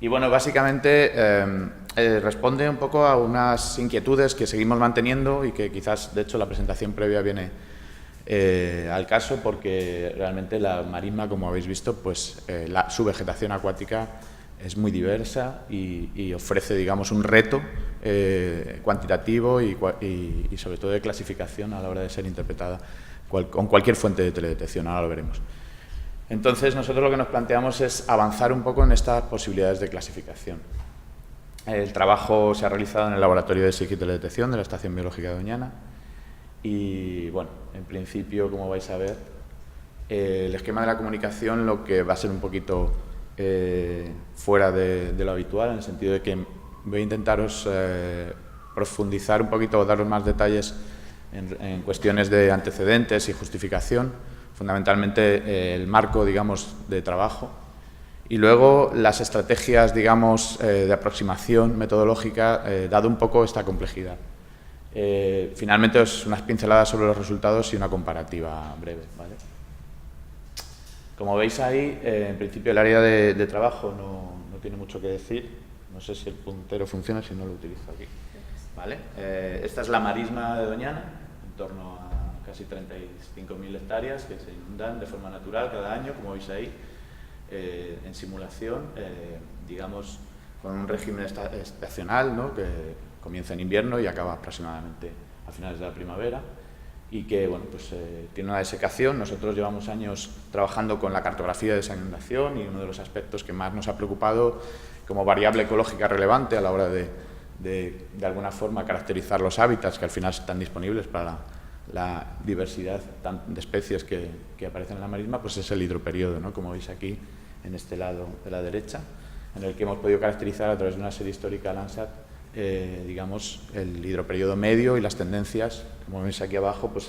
Y bueno, básicamente responde un poco a unas inquietudes que seguimos manteniendo y que quizás, de hecho, la presentación previa viene al caso, porque realmente la marisma, como habéis visto, pues su vegetación acuática es muy diversa y ofrece, digamos, un reto cuantitativo y sobre todo de clasificación a la hora de ser interpretada con cualquier fuente de teledetección. Ahora lo veremos. Entonces, nosotros lo que nos planteamos es avanzar un poco en estas posibilidades de clasificación. El trabajo se ha realizado en el Laboratorio de Psique y Teledetección de la Estación Biológica de Doñana y, bueno, en principio, como vais a ver, el esquema de la comunicación lo que va a ser un poquito fuera de lo habitual, en el sentido de que voy a intentaros profundizar un poquito o daros más detalles en cuestiones de antecedentes y justificación, fundamentalmente el marco, digamos, de trabajo, y luego las estrategias, digamos, de aproximación metodológica, dado un poco esta complejidad. Finalmente, unas pinceladas sobre los resultados y una comparativa breve, ¿vale? Como veis ahí, en principio el área de trabajo no tiene mucho que decir. No sé si el puntero funciona, si no lo utilizo aquí. ¿Vale? Esta es la marisma de Doñana, en torno a casi 35.000 hectáreas que se inundan de forma natural cada año, como veis ahí, en simulación, digamos, con un régimen estacional, ¿no?, que comienza en invierno y acaba aproximadamente a finales de la primavera, y que, bueno, pues tiene una desecación. Nosotros llevamos años trabajando con la cartografía de esa inundación y uno de los aspectos que más nos ha preocupado como variable ecológica relevante a la hora de alguna forma caracterizar los hábitats que al final están disponibles para la diversidad de especies que aparecen en la marisma, pues es el hidroperíodo, ¿no?, como veis aquí en este lado de la derecha, en el que hemos podido caracterizar a través de una serie histórica Landsat, digamos, el hidroperíodo medio y las tendencias, como veis aquí abajo, pues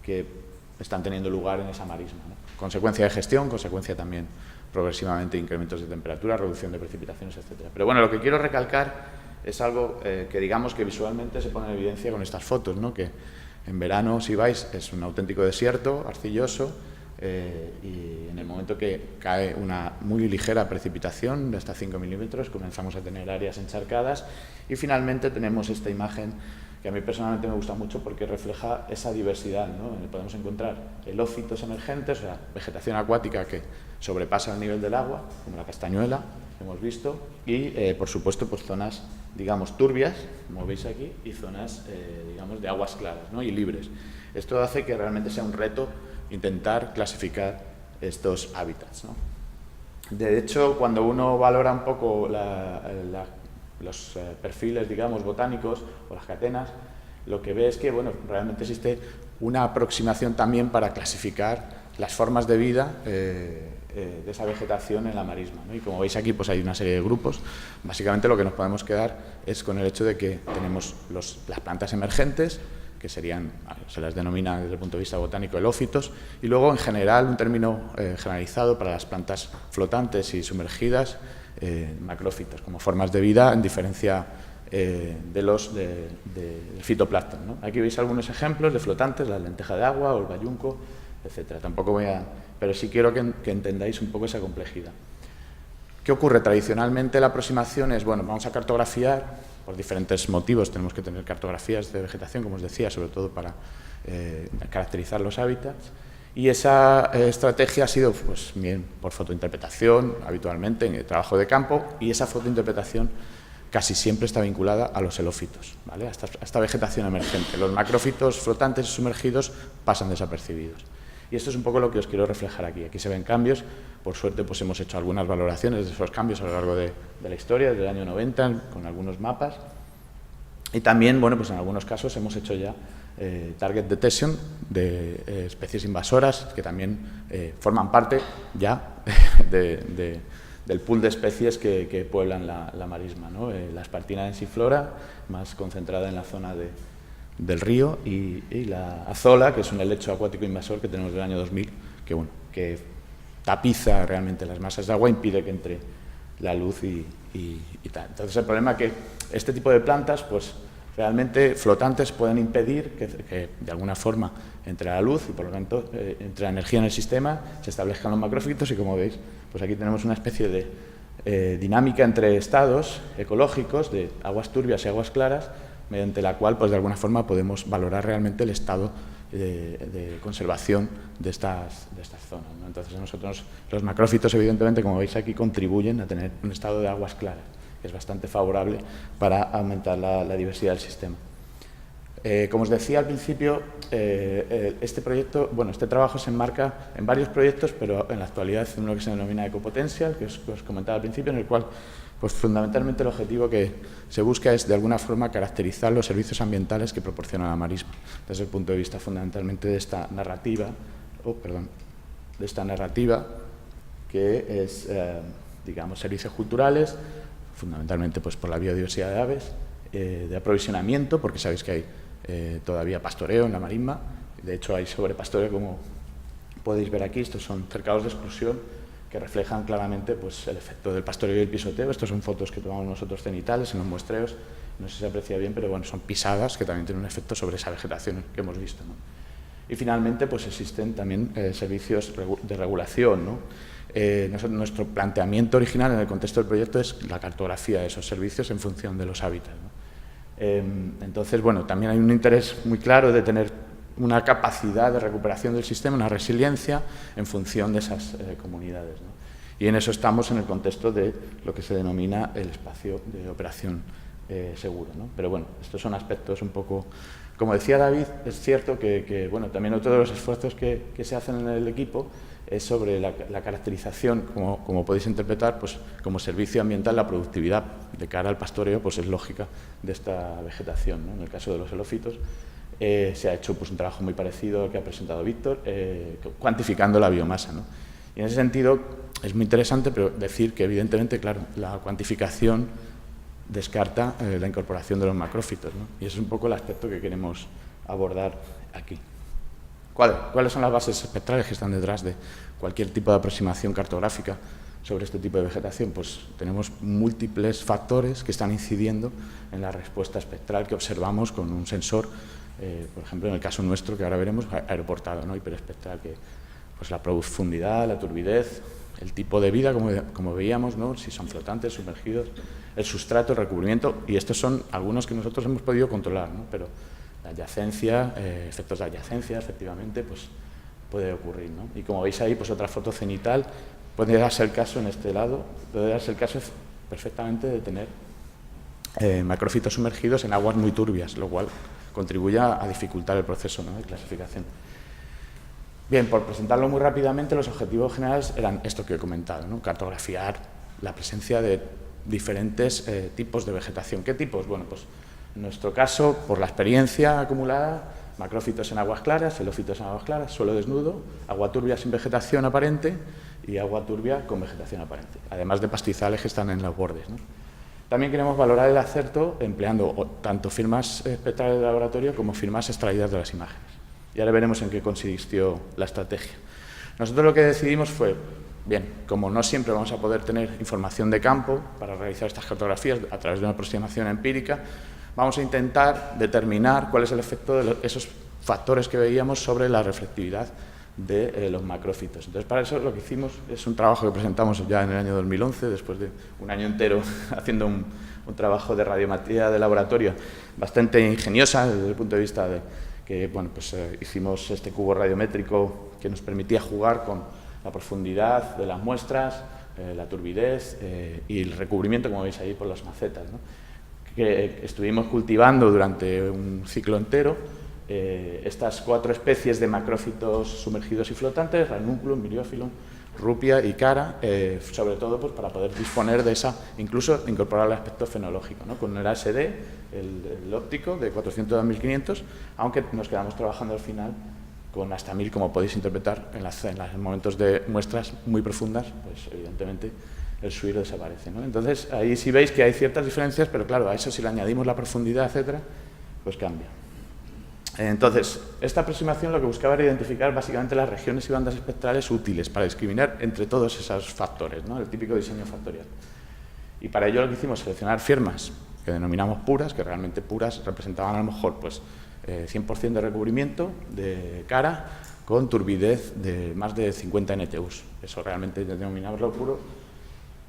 que están teniendo lugar en esa marisma, ¿no? Consecuencia de gestión, consecuencia también progresivamente de incrementos de temperatura, reducción de precipitaciones, etcétera. Pero bueno, lo que quiero recalcar es algo que digamos que visualmente se pone en evidencia con estas fotos, ¿no?, que en verano, si vais, es un auténtico desierto arcilloso, y en el momento que cae una muy ligera precipitación de hasta 5 milímetros comenzamos a tener áreas encharcadas, y finalmente tenemos esta imagen que a mí personalmente me gusta mucho porque refleja esa diversidad, ¿no? Podemos encontrar helófitos emergentes, o sea, vegetación acuática que sobrepasa el nivel del agua, como la castañuela, hemos visto, y por supuesto, pues zonas, digamos, turbias, como veis aquí, y zonas, digamos, de aguas claras, ¿no?, y libres. Esto hace que realmente sea un reto intentar clasificar estos hábitats, ¿no? De hecho, cuando uno valora un poco los perfiles, digamos, botánicos o las catenas, lo que ve es que, bueno, realmente existe una aproximación también para clasificar las formas de vida de esa vegetación en la marisma, ¿no? Y como veis aquí, pues hay una serie de grupos. Básicamente lo que nos podemos quedar es con el hecho de que tenemos las plantas emergentes, que serían, se las denomina desde el punto de vista botánico helófitos, y luego en general, un término generalizado para las plantas flotantes y sumergidas, macrófitos, como formas de vida en diferencia del fitoplancton, ¿no? Aquí veis algunos ejemplos de flotantes, la lenteja de agua o el bayunco, etcétera. Tampoco voy a... pero sí quiero que entendáis un poco esa complejidad. ¿Qué ocurre? Tradicionalmente la aproximación es, bueno, vamos a cartografiar, por diferentes motivos tenemos que tener cartografías de vegetación, como os decía, sobre todo para caracterizar los hábitats, y esa estrategia ha sido, pues, bien por fotointerpretación, habitualmente en el trabajo de campo, y esa fotointerpretación casi siempre está vinculada a los helófitos, ¿vale? A esta vegetación emergente. Los macrófitos flotantes y sumergidos pasan desapercibidos. Y esto es un poco lo que os quiero reflejar aquí. Aquí se ven cambios. Por suerte, pues hemos hecho algunas valoraciones de esos cambios a lo largo de la historia, desde el año 90, con algunos mapas. Y también, bueno, pues en algunos casos hemos hecho ya target detection de especies invasoras que también forman parte ya del pool de especies que pueblan la marisma, ¿no? La espartina densiflora, más concentrada en la zona del río, y la azola, que es un helecho acuático invasor que tenemos del año 2000, que, bueno, que tapiza realmente las masas de agua, impide que entre la luz y tal. Entonces, el problema es que este tipo de plantas, pues realmente flotantes, pueden impedir que de alguna forma entre la luz y por lo tanto entre la energía en el sistema, se establezcan los macrófitos, y como veis, pues aquí tenemos una especie de dinámica entre estados ecológicos de aguas turbias y aguas claras, mediante la cual, pues de alguna forma, podemos valorar realmente el estado de conservación de estas zonas, ¿no? Entonces, nosotros, los macrófitos, evidentemente, como veis aquí, contribuyen a tener un estado de aguas claras, que es bastante favorable para aumentar la diversidad del sistema. Como os decía al principio, este proyecto, bueno, este trabajo se enmarca en varios proyectos, pero en la actualidad es uno que se denomina Ecopotential, que os comentaba al principio, en el cual, pues fundamentalmente el objetivo que se busca es de alguna forma caracterizar los servicios ambientales que proporciona la marisma, desde el punto de vista fundamentalmente de esta narrativa, que es, digamos, servicios culturales, fundamentalmente pues por la biodiversidad de aves, de aprovisionamiento, porque sabéis que hay todavía pastoreo en la marisma. De hecho hay sobrepastoreo, como podéis ver aquí. Estos son cercados de exclusión que reflejan claramente, pues, el efecto del pastoreo y el pisoteo. Estas son fotos que tomamos nosotros cenitales en los muestreos, no sé si se aprecia bien, pero bueno, son pisadas que también tienen un efecto sobre esa vegetación que hemos visto, ¿no? Y finalmente, pues existen también servicios de regulación, ¿no? Nuestro planteamiento original en el contexto del proyecto es la cartografía de esos servicios en función de los hábitats, ¿no? Entonces, bueno, también hay un interés muy claro de tener una capacidad de recuperación del sistema, una resiliencia en función de esas comunidades, ¿no? Y en eso estamos en el contexto de lo que se denomina el espacio de operación seguro, ¿no? Pero bueno, estos son aspectos un poco... Como decía David, es cierto que bueno, también otro de los esfuerzos que se hacen en el equipo es sobre la caracterización, como podéis interpretar, pues como servicio ambiental. La productividad de cara al pastoreo, pues es lógica de esta vegetación, ¿no? En el caso de los helófitos se ha hecho, pues, un trabajo muy parecido al que ha presentado Víctor, cuantificando la biomasa, ¿no? Y en ese sentido es muy interesante, pero decir que evidentemente, claro, la cuantificación descarta la incorporación de los macrófitos, ¿no? Y ese es un poco el aspecto que queremos abordar aquí. ¿Cuáles son las bases espectrales que están detrás de cualquier tipo de aproximación cartográfica sobre este tipo de vegetación? Pues tenemos múltiples factores que están incidiendo en la respuesta espectral que observamos con un sensor, por ejemplo, en el caso nuestro, que ahora veremos, aeroportado, ¿no? Hiperespectral, que, pues, la profundidad, la turbidez, el tipo de vida, como veíamos, ¿no? Si son flotantes, sumergidos, el sustrato, el recubrimiento, y estos son algunos que nosotros hemos podido controlar, ¿no? Pero la adyacencia, efectos de adyacencia, efectivamente, pues puede ocurrir, ¿no? Y como veis ahí, pues otra foto cenital, puede darse el caso en este lado, puede darse el caso perfectamente de tener macrófitos sumergidos en aguas muy turbias, lo cual contribuye a dificultar el proceso, ¿no?, de clasificación. Bien, por presentarlo muy rápidamente, los objetivos generales eran esto que he comentado, ¿no? Cartografiar la presencia de diferentes tipos de vegetación. ¿Qué tipos? Bueno, pues en nuestro caso, por la experiencia acumulada, macrófitos en aguas claras, xerófitos en aguas claras, suelo desnudo, agua turbia sin vegetación aparente y agua turbia con vegetación aparente, además de pastizales que están en los bordes, ¿no? También queremos valorar el acerto empleando tanto firmas espectrales de laboratorio como firmas extraídas de las imágenes. Y ahora veremos en qué consistió la estrategia. Nosotros lo que decidimos fue, bien, como no siempre vamos a poder tener información de campo para realizar estas cartografías a través de una aproximación empírica, vamos a intentar determinar cuál es el efecto de esos factores que veíamos sobre la reflectividad de los macrófitos. Entonces, para eso lo que hicimos es un trabajo que presentamos ya en el año 2011, después de un año entero haciendo un trabajo de radiometría de laboratorio bastante ingeniosa desde el punto de vista de que, bueno, pues hicimos este cubo radiométrico que nos permitía jugar con la profundidad de las muestras, la turbidez y el recubrimiento, como veis ahí, por las macetas, ¿no? Que estuvimos cultivando durante un ciclo entero estas 4 especies de macrófitos sumergidos y flotantes, ranúnculum, myriophyllum, rupia y cara, sobre todo pues, para poder disponer de esa, incluso incorporar el aspecto fenológico, ¿no? Con el ASD, el óptico, de 400 a 1500, aunque nos quedamos trabajando al final con hasta 1000, como podéis interpretar, en los momentos de muestras muy profundas, pues evidentemente el SWIR desaparece, ¿no? Entonces, ahí sí veis que hay ciertas diferencias, pero claro, a eso si le añadimos la profundidad, etcétera, pues cambia. Entonces, esta aproximación lo que buscaba era identificar básicamente las regiones y bandas espectrales útiles para discriminar entre todos esos factores, ¿no? El típico diseño factorial. Y para ello lo que hicimos es seleccionar firmas que denominamos puras, que realmente puras representaban a lo mejor pues, 100% de recubrimiento de cara con turbidez de más de 50 NTUs. Eso realmente denominamos puro.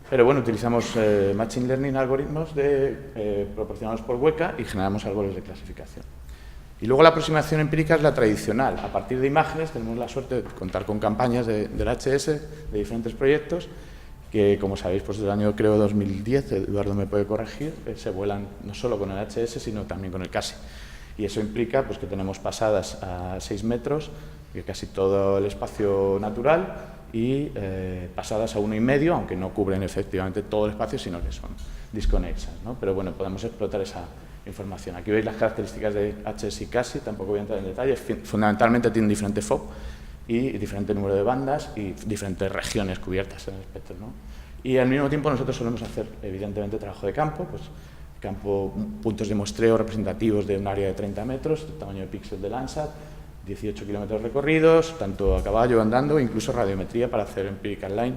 Pero bueno, utilizamos Machine Learning algoritmos proporcionados por Weka y generamos árboles de clasificación. Y luego la aproximación empírica es la tradicional. A partir de imágenes tenemos la suerte de contar con campañas del HS, de diferentes proyectos, que como sabéis, pues desde el año creo 2010, Eduardo me puede corregir, se vuelan no solo con el HS, sino también con el CASI. Y eso implica pues, que tenemos pasadas a 6 metros, de casi todo el espacio natural, y pasadas a 1,5, aunque no cubren efectivamente todo el espacio, sino que son disconexas, ¿no? Pero bueno, podemos explotar esa información. Aquí veis las características de HS y CASI, tampoco voy a entrar en detalle, fundamentalmente tienen diferente FOB y diferente número de bandas y diferentes regiones cubiertas en el espectro, ¿no? Y al mismo tiempo nosotros solemos hacer, evidentemente, trabajo de campo, pues puntos de muestreo representativos de un área de 30 metros, el tamaño de píxel de Landsat, 18 kilómetros recorridos, tanto a caballo, andando, incluso radiometría para hacer empirical line,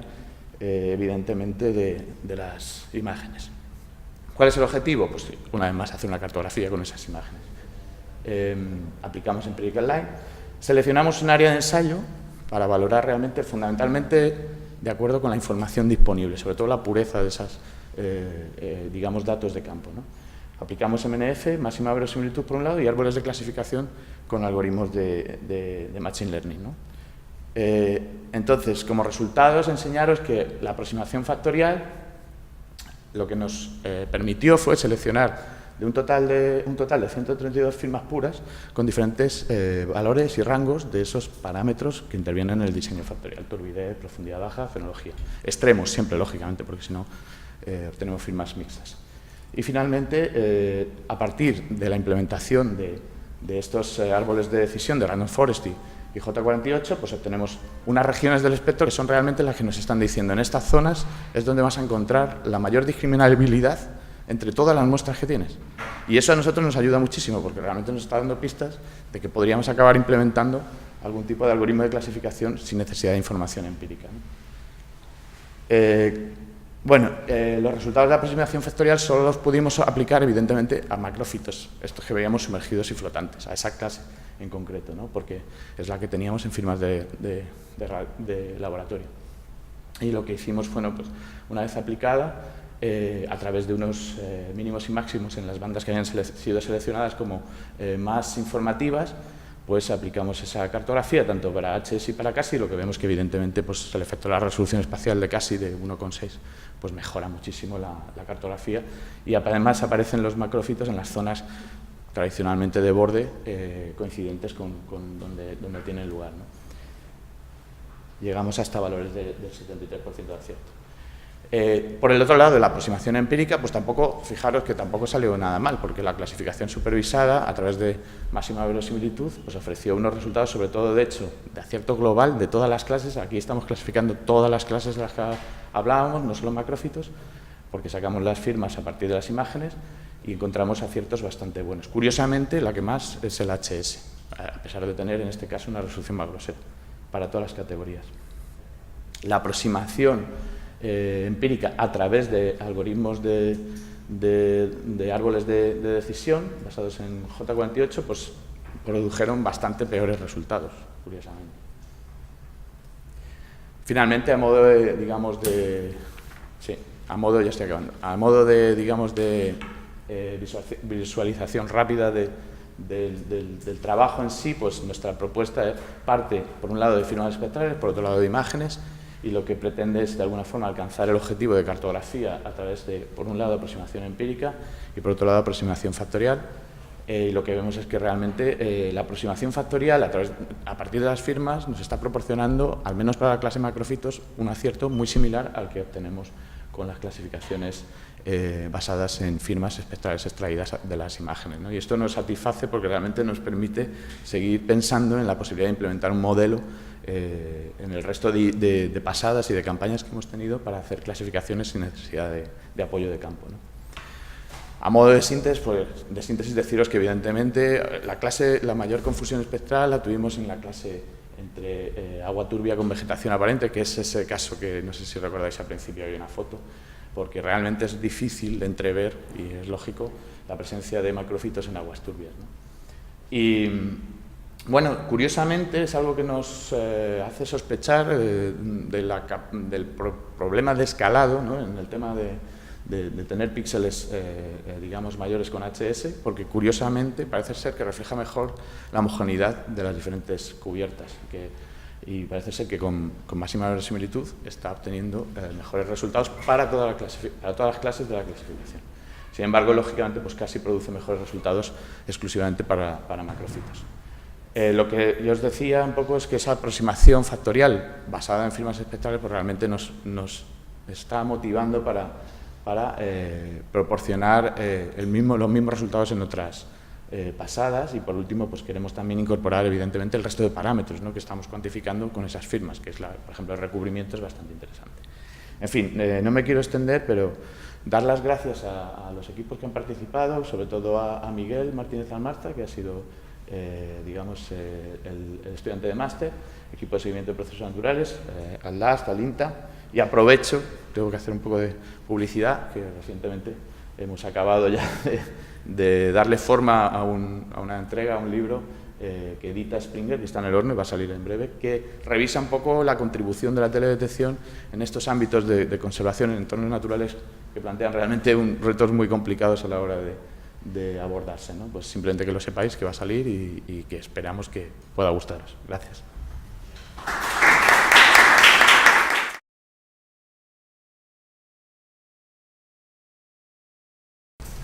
evidentemente, de las imágenes. ¿Cuál es el objetivo? Pues una vez más hacer una cartografía con esas imágenes. Aplicamos empirical line, seleccionamos un área de ensayo para valorar realmente, fundamentalmente, de acuerdo con la información disponible, sobre todo la pureza de esas, digamos, datos de campo, ¿no? Aplicamos MNF, máxima verosimilitud por un lado, y árboles de clasificación con algoritmos de Machine Learning, ¿no? Entonces, como resultados, enseñaros que la aproximación factorial lo que nos permitió fue seleccionar de un total de 132 firmas puras con diferentes valores y rangos de esos parámetros que intervienen en el diseño factorial: turbidez, profundidad baja, fenología. Extremos siempre, lógicamente, porque si no obtenemos firmas mixtas. Y finalmente, a partir de la implementación de estos árboles de decisión de Random Forest y J48, pues obtenemos unas regiones del espectro que son realmente las que nos están diciendo: en estas zonas es donde vas a encontrar la mayor discriminabilidad entre todas las muestras que tienes. Y eso a nosotros nos ayuda muchísimo, porque realmente nos está dando pistas de que podríamos acabar implementando algún tipo de algoritmo de clasificación sin necesidad de información empírica, ¿no? Los resultados de la aproximación factorial solo los pudimos aplicar, evidentemente, a macrófitos, estos que veíamos sumergidos y flotantes, a esa clase en concreto, ¿no? Porque es la que teníamos en firmas de laboratorio. Y lo que hicimos fue, pues, una vez aplicada, a través de unos mínimos y máximos en las bandas que habían sido seleccionadas como más informativas, pues aplicamos esa cartografía tanto para HS y para CASI. Lo que vemos que evidentemente pues, el efecto de la resolución espacial de CASI de 1,6 pues mejora muchísimo la cartografía, y además aparecen los macrófitos en las zonas tradicionalmente de borde coincidentes con donde tienen lugar, ¿no? llegamos hasta valores del 73% de acierto. Por el otro lado, de la aproximación empírica, pues tampoco, fijaros que tampoco salió nada mal, porque la clasificación supervisada, a través de máxima verosimilitud, pues ofreció unos resultados, sobre todo, de hecho, de acierto global de todas las clases. Aquí estamos clasificando todas las clases de las que hablábamos, no solo macrófitos, porque sacamos las firmas a partir de las imágenes y encontramos aciertos bastante buenos. Curiosamente, la que más es el HS, a pesar de tener, en este caso, una resolución más grosera, para todas las categorías. La aproximación empírica a través de algoritmos de árboles de decisión basados en J48, pues produjeron bastante peores resultados, curiosamente. Finalmente, a modo de, digamos, a modo de, digamos, de visualización rápida del trabajo en sí, pues nuestra propuesta parte, por un lado, de firmas espectrales, por otro lado, de imágenes, y lo que pretende es, de alguna forma, alcanzar el objetivo de cartografía a través de, por un lado, aproximación empírica y, por otro lado, aproximación factorial. Y lo que vemos es que realmente la aproximación factorial, a partir de las firmas, nos está proporcionando, al menos para la clase macrofitos, un acierto muy similar al que obtenemos con las clasificaciones basadas en firmas espectrales extraídas de las imágenes, ¿no? Y esto nos satisface porque realmente nos permite seguir pensando en la posibilidad de implementar un modelo en el resto de pasadas y de campañas que hemos tenido para hacer clasificaciones sin necesidad de apoyo de campo, ¿no? A modo de síntesis, pues, deciros que evidentemente la mayor confusión espectral la tuvimos en la clase entre agua turbia con vegetación aparente, que es ese caso que no sé si recordáis al principio, hay una foto, porque realmente es difícil de entrever, y es lógico, la presencia de macrofitos en aguas turbias, ¿no? Y bueno, curiosamente es algo que nos hace sospechar del problema de escalado, ¿no? En el tema de tener píxeles, digamos, mayores con HS, porque curiosamente parece ser que refleja mejor la homogeneidad de las diferentes cubiertas y parece ser que con máxima verosimilitud está obteniendo mejores resultados para todas las clases de la clasificación. Sin embargo, lógicamente, pues casi produce mejores resultados exclusivamente para macrofitos. Lo que yo os decía un poco es que esa aproximación factorial basada en firmas espectrales pues realmente nos está motivando para proporcionar los mismos resultados en otras pasadas, y por último pues queremos también incorporar evidentemente el resto de parámetros, ¿no?, que estamos cuantificando con esas firmas, que es por ejemplo el recubrimiento es bastante interesante. En fin, no me quiero extender, pero dar las gracias a los equipos que han participado, sobre todo a Miguel Martínez Almarta, que ha sido digamos el estudiante de máster, equipo de seguimiento de procesos naturales, al LAST, al INTA, y aprovecho, tengo que hacer un poco de publicidad, que recientemente hemos acabado ya de darle forma a una entrega, a un libro que edita Springer, que está en el horno y va a salir en breve, que revisa un poco la contribución de la teledetección en estos ámbitos de conservación en entornos naturales que plantean realmente retos muy complicados a la hora de abordarse, ¿no? Pues simplemente que lo sepáis, que va a salir y que esperamos que pueda gustaros. Gracias.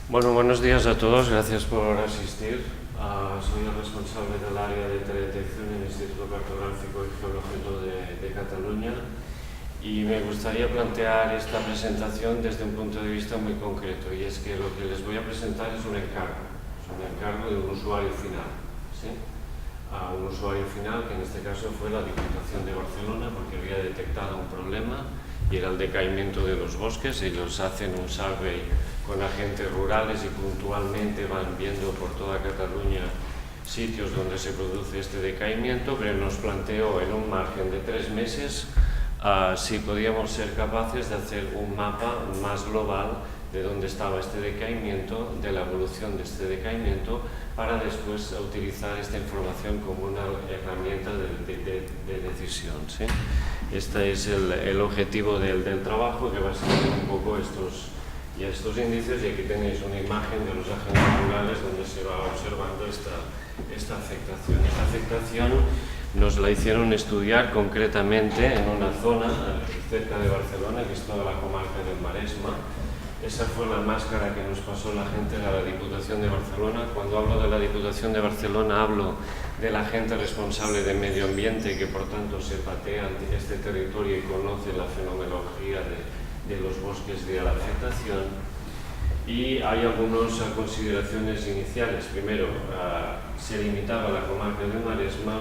Bueno, buenos días a todos, gracias por asistir. Soy el responsable del área de teledetección en el Instituto Cartográfico y Geológico de Cataluña, y me gustaría plantear esta presentación desde un punto de vista muy concreto, y es que lo que les voy a presentar es un encargo de un usuario final, ¿sí? Un usuario final que en este caso fue la Diputación de Barcelona, porque había detectado un problema y era el decaimiento de los bosques. Ellos hacen un survey con agentes rurales y puntualmente van viendo por toda Cataluña sitios donde se produce este decaimiento, pero nos planteó en un margen de 3 meses si podíamos ser capaces de hacer un mapa más global de dónde estaba este decaimiento, de la evolución de este decaimiento, para después utilizar esta información como una herramienta de decisión, ¿sí? Este es el objetivo del trabajo, que va a ser un poco estos índices, y aquí tenéis una imagen de los agentes rurales donde se va observando esta afectación. Esta afectación nos la hicieron estudiar concretamente en una zona cerca de Barcelona, que es toda la comarca del Maresma, Esa fue la máscara que nos pasó la gente de la Diputación de Barcelona. Cuando hablo de la Diputación de Barcelona hablo de la gente responsable de medio ambiente que por tanto se patea este territorio y conoce la fenomenología de los bosques de la vegetación. Y hay algunas consideraciones iniciales. Primero, se limitaba la comarca de Maresma,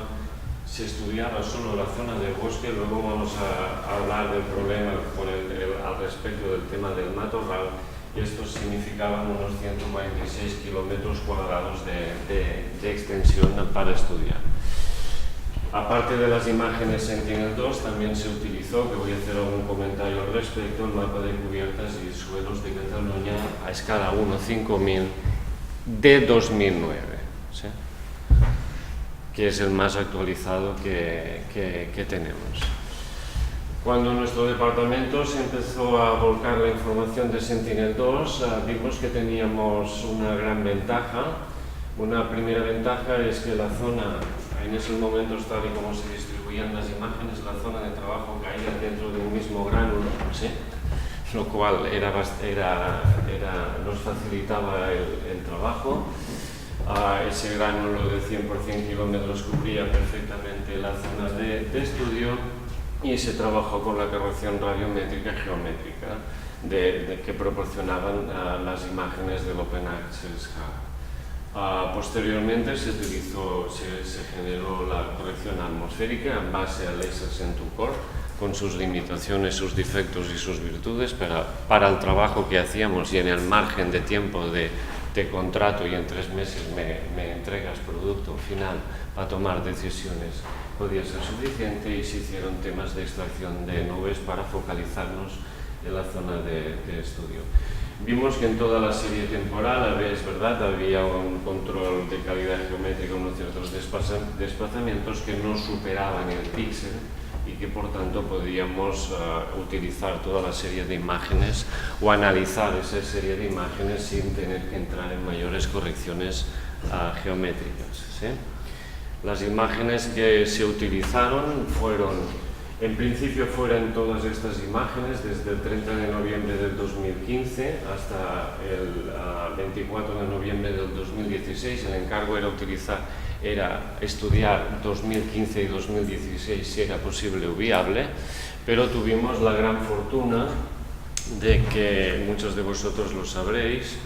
se estudiaba solo la zona del bosque, luego vamos a hablar del problema al respecto del tema del matorral, y esto significaba unos 146 kilómetros cuadrados de extensión para estudiar. Aparte de las imágenes Sentinel-2, también se utilizó, que voy a hacer algún comentario al respecto, el mapa de cubiertas y suelos de Cataluña a escala 1:5000 de 2009, ¿sí? Que es el más actualizado que tenemos. Cuando nuestro departamento se empezó a volcar la información de Sentinel-2, vimos que teníamos una gran ventaja. Una primera ventaja es que la zona, en esos momentos tal y como se distribuían las imágenes, la zona de trabajo caía dentro de un mismo gránulo, ¿sí? Lo cual nos facilitaba el trabajo. Ese gránulo de 100% kilómetros cubría perfectamente la zona de estudio, y se trabajó con la corrección radiométrica y geométrica que proporcionaban las imágenes del Open Access Hub. Posteriormente se generó la corrección atmosférica en base al Laser Center Core, con sus limitaciones, sus defectos y sus virtudes, para el trabajo que hacíamos y en el margen de tiempo de contrato, y en 3 meses me entregas producto final para tomar decisiones, podía ser suficiente, y se hicieron temas de extracción de nubes para focalizarnos en la zona de estudio. Vimos que en toda la serie temporal, es verdad, había un control de calidad geométrica, unos ciertos desplazamientos que no superaban el píxel, y que por tanto podíamos utilizar toda la serie de imágenes o analizar esa serie de imágenes sin tener que entrar en mayores correcciones geométricas, ¿sí? Las imágenes que se utilizaron en principio fueron todas estas imágenes desde el 30 de noviembre del 2015 hasta el 24 de noviembre del 2016. El encargo era estudiar 2015 y 2016 si era posible o viable, pero tuvimos la gran fortuna de que, muchos de vosotros lo sabréis,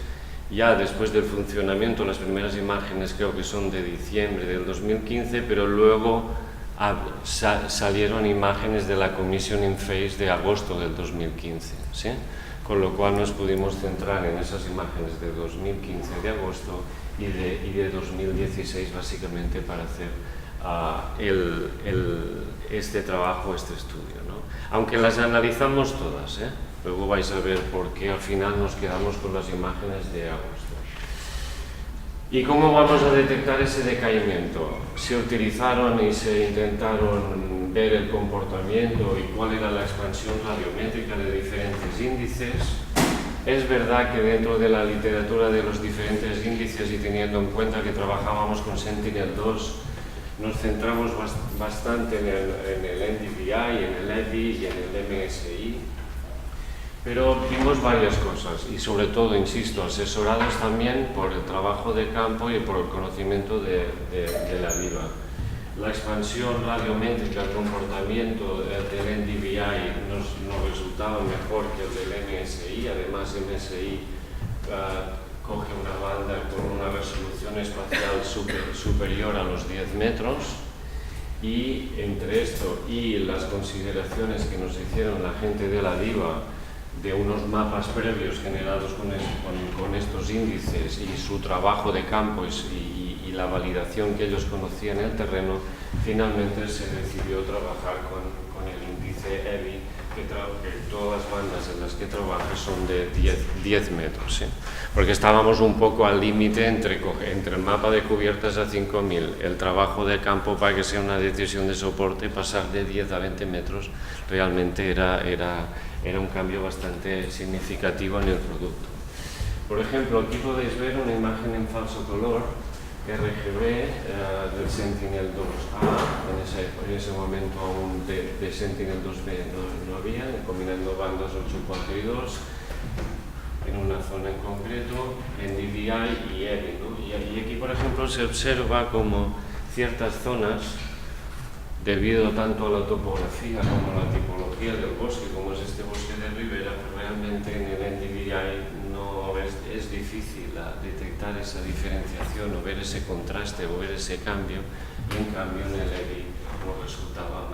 ya después del funcionamiento, las primeras imágenes creo que son de diciembre del 2015, pero luego salieron imágenes de la Commission in Phase de agosto del 2015, ¿sí? Con lo cual nos pudimos centrar en esas imágenes de 2015 de agosto y de 2016 básicamente para hacer este trabajo, este estudio, ¿no? Aunque las analizamos todas, luego vais a ver por qué al final nos quedamos con las imágenes de agosto. ¿Y cómo vamos a detectar ese decaimiento? Se utilizaron y se intentaron ver el comportamiento y cuál era la expansión radiométrica de diferentes índices. Es verdad que dentro de la literatura de los diferentes índices, y teniendo en cuenta que trabajábamos con Sentinel-2, nos centramos bastante en el NDVI, en el EDI y en el MSI, pero vimos varias cosas, y sobre todo, insisto, asesorados también por el trabajo de campo y por el conocimiento de la viva. La expansión radiométrica, el comportamiento del NDVI nos resultaba mejor que el del MSI. Además, MSI coge una banda con una resolución espacial superior a los 10 metros, y entre esto y las consideraciones que nos hicieron la gente de la viva de unos mapas previos generados con estos índices y su trabajo de campo y la validación que ellos conocían en el terreno, finalmente se decidió trabajar con el índice EBI, que todas las bandas en las que trabaja son de 10 metros, ¿sí? Porque estábamos un poco al límite entre el mapa de cubiertas a 5000, el trabajo de campo para que sea una decisión de soporte, pasar de 10 a 20 metros, realmente era un cambio bastante significativo en el producto. Por ejemplo, aquí podéis ver una imagen en falso color, RGB del Sentinel-2A, en ese momento aún de Sentinel-2B no había, combinando bandas 8, 4 y 2. en una zona en concreto, NDVI y EBI, ¿no? Y aquí, por ejemplo, se observa como ciertas zonas, debido tanto a la topografía como a la tipología del bosque, como es este bosque de ribera, pues realmente en el NDVI no es difícil detectar esa diferenciación o ver ese contraste o ver ese cambio, y en cambio en el EBI nos resultaba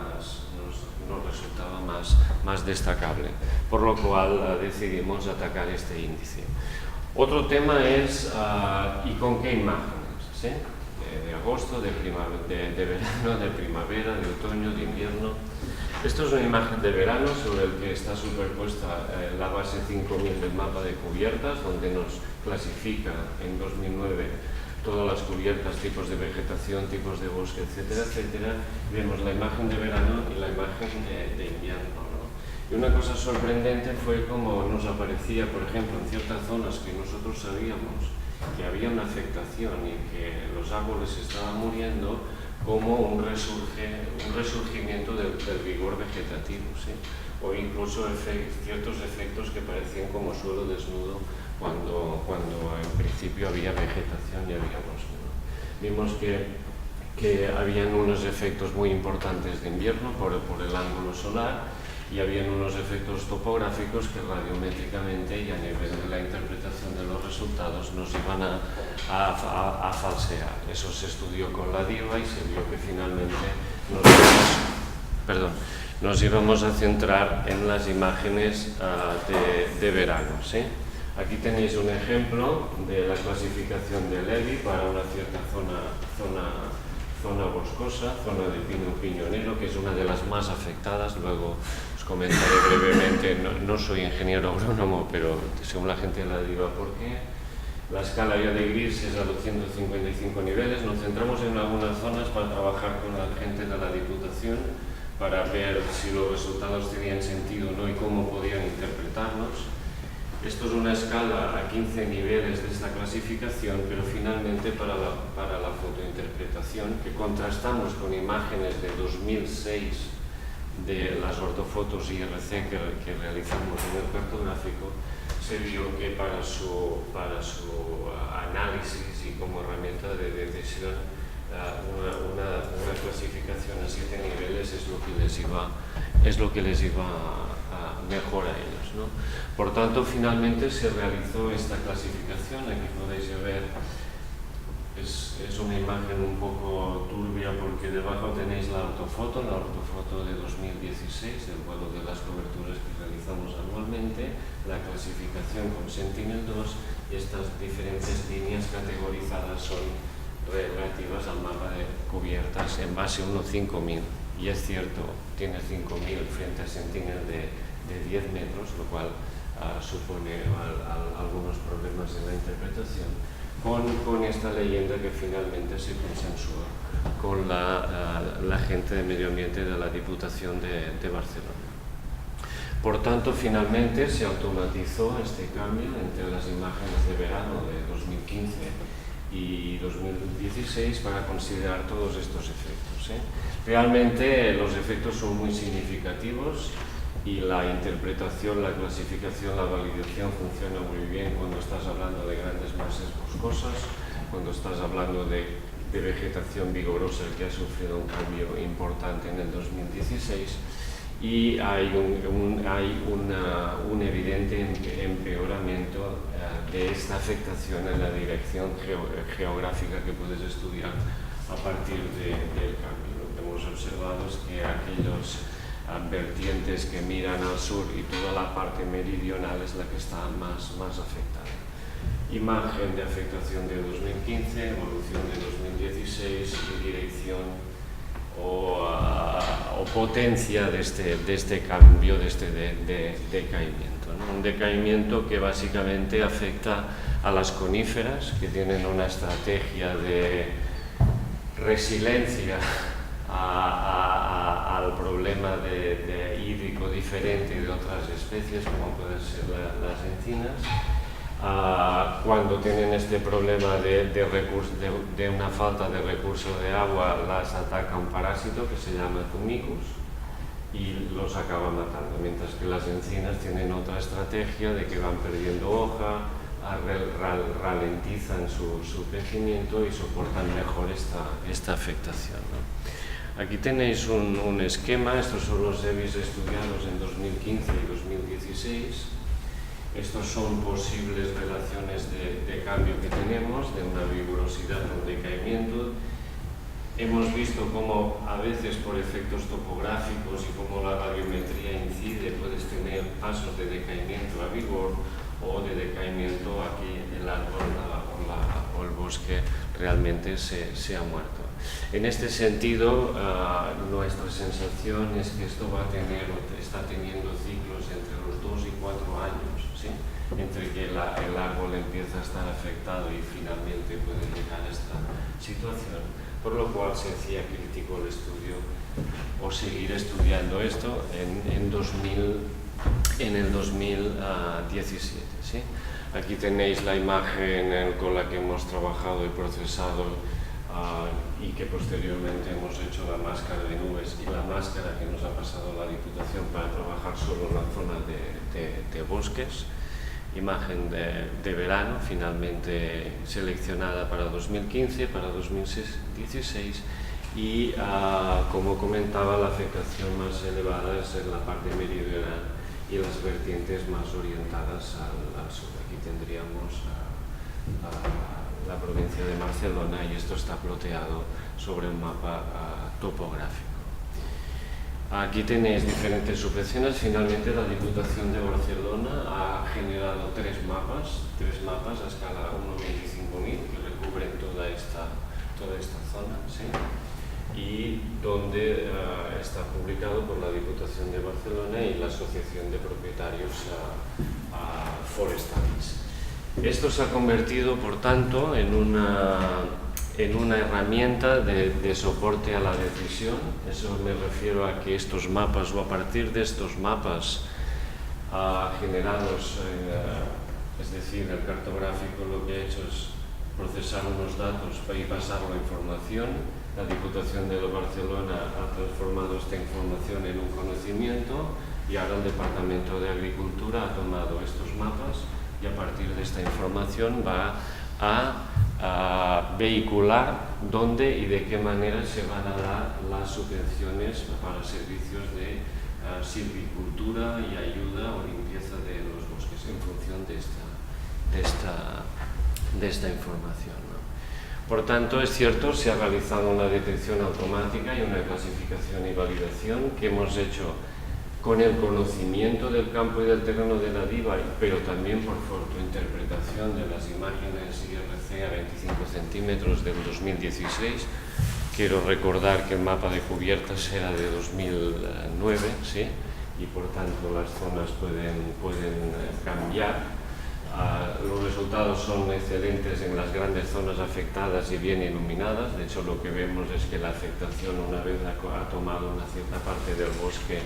más destacable, por lo cual decidimos atacar este índice. Otro tema es ¿y con qué imágenes? ¿Sí? De agosto, de verano, de primavera, de otoño, de invierno. Esto es una imagen de verano sobre el que está superpuesta la base 5000 del mapa de cubiertas, donde nos clasifica en 2009 todas las cubiertas, tipos de vegetación, tipos de bosque, etcétera, etcétera. Vemos la imagen de verano y la imagen de invierno, ¿no? Y una cosa sorprendente fue cómo nos aparecía, por ejemplo, en ciertas zonas que nosotros sabíamos que había una afectación y que los árboles estaban muriendo, como un resurgimiento del vigor vegetativo, ¿sí? O incluso ciertos efectos que parecían como suelo desnudo cuando en principio había vegetación y había bosque, ¿no? Vimos que habían unos efectos muy importantes de invierno por el ángulo solar, y habían unos efectos topográficos que radiométricamente y a nivel de la interpretación de los resultados nos iban a falsear. Eso se estudió con la DIVA y se vio que finalmente nos íbamos a centrar en las imágenes de verano, ¿sí? Aquí tenéis un ejemplo de la clasificación del EBI para una cierta zona boscosa, zona de pino piñonero, que es una de las más afectadas. Luego os comentaré brevemente, no soy ingeniero agrónomo, pero según la gente de la DIVA, ¿por qué? La escala ya de gris es a 255 niveles. Nos centramos en algunas zonas para trabajar con la gente de la Diputación, para ver si los resultados tenían sentido o no y cómo podían interpretarlos. Esto es una escala a 15 niveles de esta clasificación, pero finalmente para la fotointerpretación, que contrastamos con imágenes de 2006 de las ortofotos IRC que realizamos en el cartográfico, se vio que para su análisis y como herramienta de decisión, una clasificación a 7 niveles es lo que les iba mejor a ellos, ¿no? Por tanto, finalmente se realizó esta clasificación. Aquí podéis ver, es una imagen un poco turbia porque debajo tenéis la ortofoto de 2016, el vuelo de las coberturas que realizamos anualmente, la clasificación con Sentinel-2, y estas diferentes líneas categorizadas son relativas al mapa de cubiertas en base 1-5000. Y es cierto, tiene 5000 frente a Sentinel de 10 metros, lo cual supone algunos problemas en la interpretación, con esta leyenda que finalmente se consensúa con la gente de medio ambiente de la Diputación de Barcelona. Por tanto, finalmente se automatizó este cambio entre las imágenes de verano de 2015 y 2016 para considerar todos estos efectos, ¿eh? Realmente los efectos son muy significativos y la interpretación, la clasificación, la validación funciona muy bien cuando estás hablando de grandes masas boscosas, cuando estás hablando de vegetación vigorosa que ha sufrido un cambio importante en el 2016, y hay un evidente empeoramiento de esta afectación en la dirección geográfica que puedes estudiar a partir del cambio. Lo que hemos observado es que aquellos vertientes que miran al sur y toda la parte meridional es la que está más afectada. Imagen de afectación de 2015, evolución de 2016 y dirección o potencia de este cambio, de este decaimiento, ¿no? Un decaimiento que básicamente afecta a las coníferas, que tienen una estrategia de resiliencia al problema de hídrico diferente de otras especies, como pueden ser las encinas. Cuando tienen este problema de una falta de recurso de agua, las ataca un parásito que se llama Thumicus, y los acaba matando, mientras que las encinas tienen otra estrategia de que van perdiendo hoja, ralentizan su crecimiento y soportan mejor esta afectación, ¿no? Aquí tenéis un esquema, estos son los EBIs estudiados en 2015 y 2016. Estos son posibles relaciones de cambio que tenemos, de una vigorosidad o un decaimiento. Hemos visto cómo a veces por efectos topográficos y cómo la radiometría incide, puedes tener pasos de decaimiento a vigor o de decaimiento aquí el árbol o el bosque realmente se ha muerto. En este sentido, nuestra sensación es que esto está teniendo ciclos entre los 2 y 4 años, ¿sí? Entre que el árbol empieza a estar afectado y finalmente puede llegar a esta situación, por lo cual se hacía crítico el estudio o seguir estudiando esto en el 2017. ¿Sí? Aquí tenéis la imagen con la que hemos trabajado y procesado y que posteriormente hemos hecho la máscara de nubes y la máscara que nos ha pasado la Diputación para trabajar solo en la zona de bosques. Imagen de verano, finalmente seleccionada para 2015, para 2016 y, como comentaba, la afectación más elevada es en la parte meridional y las vertientes más orientadas al sur. Aquí tendríamos la provincia de Barcelona y esto está ploteado sobre un mapa topográfico. Aquí tenéis diferentes subvenciones. Finalmente la Diputación de Barcelona ha generado tres mapas a escala 1:25.000 que recubren toda esta zona, ¿sí? Y donde está publicado por la Diputación de Barcelona y la Asociación de Propietarios Forestales. Esto se ha convertido, por tanto, en una herramienta de soporte a la decisión. Eso me refiero a que estos mapas, o a partir de estos mapas generados, es decir, el cartográfico lo que ha hecho es procesar unos datos y pasarlo a información. La Diputación de Barcelona ha transformado esta información en un conocimiento y ahora el Departamento de Agricultura ha tomado estos mapas y a partir de esta información va a vehicular dónde y de qué manera se van a dar las subvenciones para servicios de silvicultura y ayuda o limpieza de los bosques en función de esta información, ¿no? Por tanto, es cierto, se ha realizado una detección automática y una clasificación y validación que hemos hecho con el conocimiento del campo y del terreno de la DIVA, pero también por fotointerpretación de las imágenes IRC a 25 centímetros del 2016. Quiero recordar que el mapa de cubiertas era de 2009, ¿sí? Y por tanto las zonas pueden cambiar. Los resultados son excelentes en las grandes zonas afectadas y bien iluminadas. De hecho, lo que vemos es que la afectación, una vez ha tomado una cierta parte del bosque,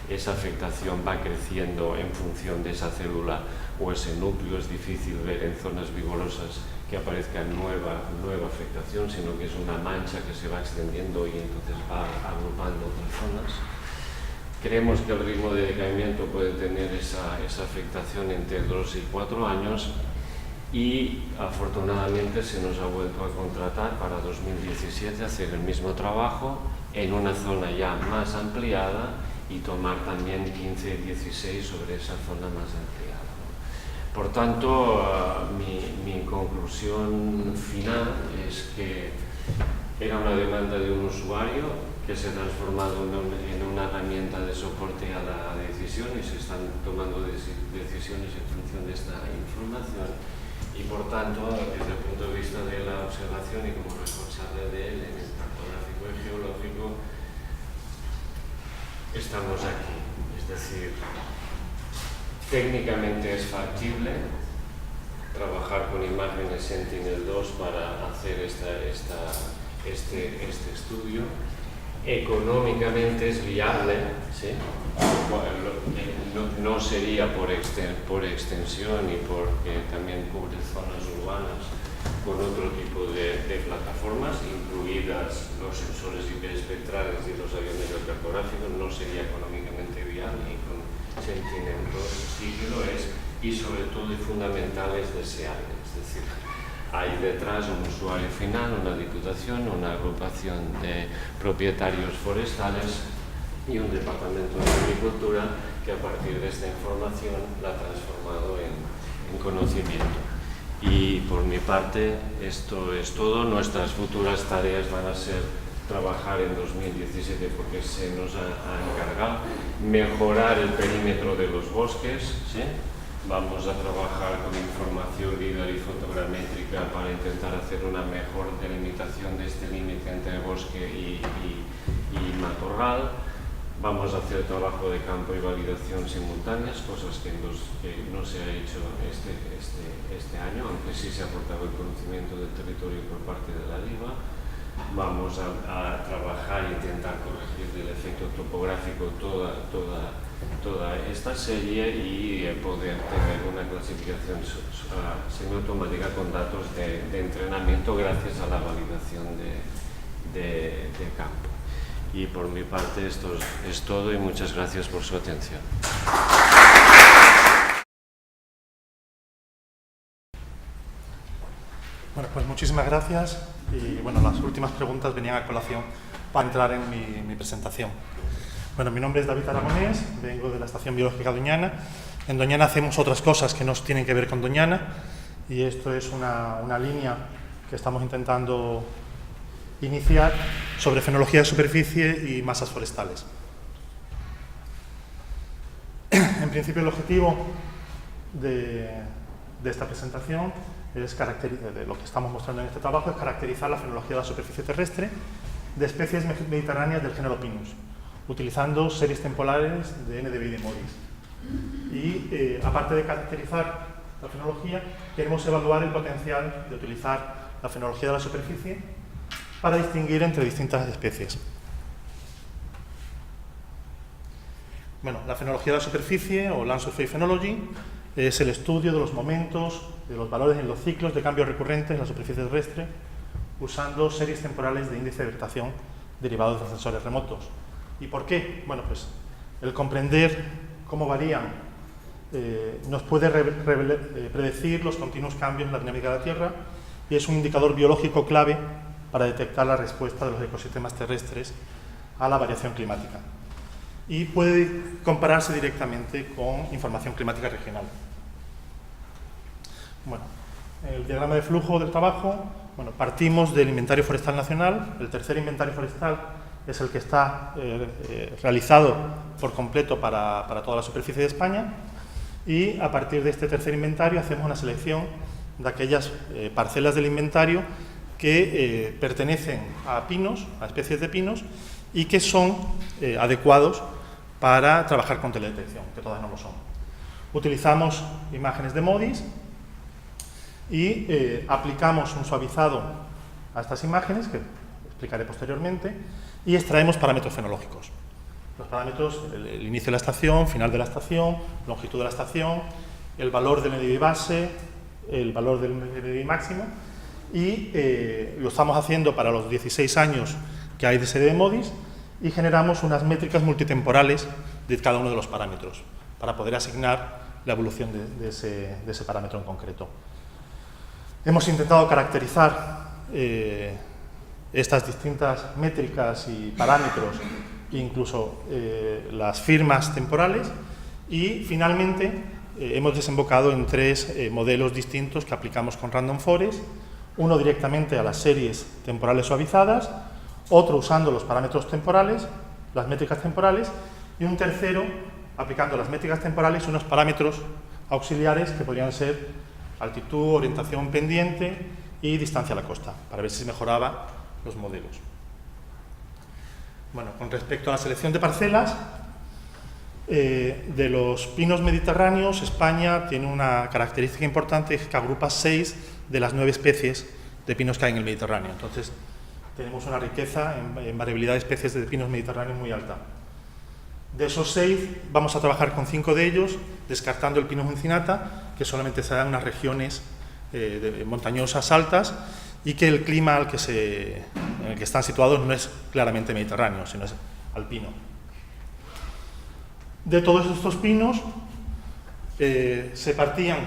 esa afectación va creciendo en función de esa célula o ese núcleo. Es difícil ver en zonas vigorosas que aparezca nueva afectación, sino que es una mancha que se va extendiendo y entonces va agrupando otras zonas. Creemos que el ritmo de decaimiento puede tener esa afectación entre 2 y 4 años y afortunadamente se nos ha vuelto a contratar para 2017 hacer el mismo trabajo en una zona ya más ampliada y tomar también 15 y 16 sobre esa zona más ampliada. Por tanto, mi conclusión final es que era una demanda de un usuario que se ha transformado en una herramienta de soporte a la decisión y se están tomando decisiones en función de esta información y por tanto, desde el punto de vista de la observación y como responsable de él en el cartográfico y geológico, estamos aquí. Es decir, técnicamente es factible trabajar con imágenes Sentinel-2 para hacer este estudio. Económicamente es viable, ¿sí? No sería por extensión y porque también cubre zonas urbanas con otro tipo de plataformas, incluidas los sensores hiperespectrales y los aviones cartográficos. No sería económicamente viable, y con Sentinel sí que lo es, y sobre todo y fundamental es deseable. Es decir, hay detrás un usuario final, una diputación, una agrupación de propietarios forestales y un departamento de agricultura que a partir de esta información la ha transformado en conocimiento. Y por mi parte esto es todo. Nuestras futuras tareas van a ser trabajar en 2017, porque se nos ha encargado mejorar el perímetro de los bosques, ¿sí? Vamos a trabajar con información líder y fotogramétrica para intentar hacer una mejor delimitación de este límite entre bosque y matorral. Vamos a hacer trabajo de campo y validación simultáneas, cosas que no se ha hecho este año, aunque sí se ha aportado el conocimiento del territorio por parte de la LIVA. Vamos a trabajar e intentar corregir el efecto topográfico toda esta serie y poder tener una clasificación semiautomática con datos de entrenamiento gracias a la validación de campo. Y por mi parte esto es todo, y muchas gracias por su atención. Bueno, pues muchísimas gracias, y bueno, las últimas preguntas venían a colación para entrar en mi presentación. Bueno, mi nombre es David Aragonés, vengo de la Estación Biológica Doñana. En Doñana hacemos otras cosas que no tienen que ver con Doñana, y esto es una línea que estamos intentando iniciar sobre fenología de superficie y masas forestales. En principio, el objetivo de esta presentación de lo que estamos mostrando en este trabajo es caracterizar la fenología de la superficie terrestre de especies mediterráneas del género Pinus, utilizando series temporales de NDVI de Modis. Y aparte de caracterizar la fenología, queremos evaluar el potencial de utilizar la fenología de la superficie para distinguir entre distintas especies. Bueno, la fenología de la superficie, o Land Surface Phenology, es el estudio de los momentos, de los valores en los ciclos de cambio recurrentes en la superficie terrestre, usando series temporales de índice de vegetación derivados de sensores remotos. ¿Y por qué? Bueno, pues el comprender cómo varían nos puede predecir los continuos cambios en la dinámica de la Tierra, y es un indicador biológico clave para detectar la respuesta de los ecosistemas terrestres a la variación climática. Y puede compararse directamente con información climática regional. Bueno, el diagrama de flujo del trabajo, bueno, partimos del Inventario Forestal Nacional. El tercer inventario forestal es el que está realizado por completo para toda la superficie de España, y a partir de este tercer inventario hacemos una selección de aquellas parcelas del inventario que pertenecen a pinos, a especies de pinos, y que son adecuados para trabajar con teledetección, que todas no lo son. Utilizamos imágenes de MODIS y aplicamos un suavizado a estas imágenes, que explicaré posteriormente, y extraemos parámetros fenológicos. Los parámetros, el inicio de la estación, final de la estación, longitud de la estación, el valor del NDVI base, el valor del NDVI máximo, y lo estamos haciendo para los 16 años que hay de serie de MODIS, y generamos unas métricas multitemporales de cada uno de los parámetros para poder asignar la evolución de ese parámetro en concreto. Hemos intentado caracterizar estas distintas métricas y parámetros, incluso las firmas temporales, y finalmente hemos desembocado en tres modelos distintos que aplicamos con Random Forest: uno directamente a las series temporales suavizadas, otro usando los parámetros temporales, las métricas temporales, y un tercero aplicando las métricas temporales y unos parámetros auxiliares que podrían ser altitud, orientación pendiente y distancia a la costa, para ver si se mejoraba los modelos. Bueno, con respecto a la selección de parcelas, de los pinos mediterráneos, España tiene una característica importante, que agrupa 6 de las 9 especies de pinos que hay en el Mediterráneo. Entonces, tenemos una riqueza en variabilidad de especies de pinos mediterráneos muy alta. De esos 6, vamos a trabajar con 5 de ellos, descartando el Pinus uncinata, que solamente se da en unas regiones montañosas altas, y que el clima en el que están situados no es claramente mediterráneo, sino es alpino. De todos estos pinos se partían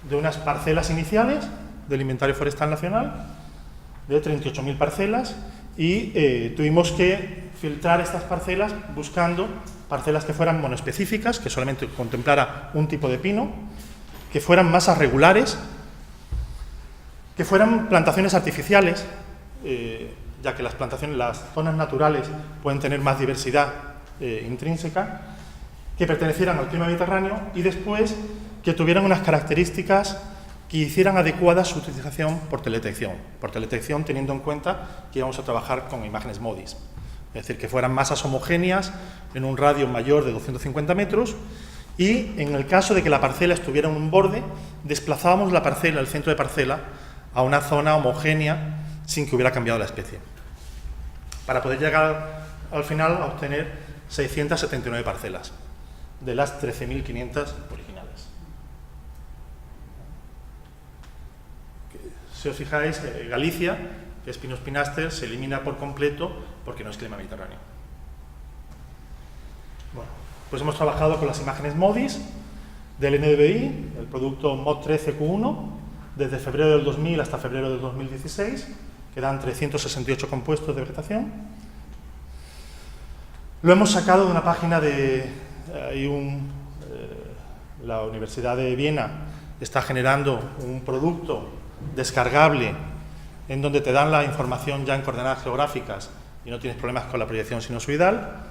de unas parcelas iniciales del Inventario Forestal Nacional, de 38.000 parcelas, y tuvimos que filtrar estas parcelas buscando parcelas que fueran monoespecíficas, que solamente contemplara un tipo de pino, que fueran masas regulares, que fueran plantaciones artificiales, ya que las zonas naturales pueden tener más diversidad intrínseca, que pertenecieran al clima mediterráneo, y después que tuvieran unas características que hicieran adecuada su utilización por teledetección teniendo en cuenta que íbamos a trabajar con imágenes MODIS, es decir, que fueran masas homogéneas en un radio mayor de 250 metros, y en el caso de que la parcela estuviera en un borde, desplazábamos la parcela, el centro de parcela, a una zona homogénea sin que hubiera cambiado la especie, para poder llegar al final a obtener 679 parcelas de las 13.500 originales. Si os fijáis, Galicia, que es Pinus pinaster, se elimina por completo porque no es clima mediterráneo. Bueno, pues hemos trabajado con las imágenes MODIS del NDVI, el producto MOD 13Q1, desde febrero del 2000 hasta febrero del 2016, que dan 368 compuestos de vegetación. Lo hemos sacado de una página de... la Universidad de Viena está generando un producto descargable en donde te dan la información ya en coordenadas geográficas y no tienes problemas con la proyección sinusoidal,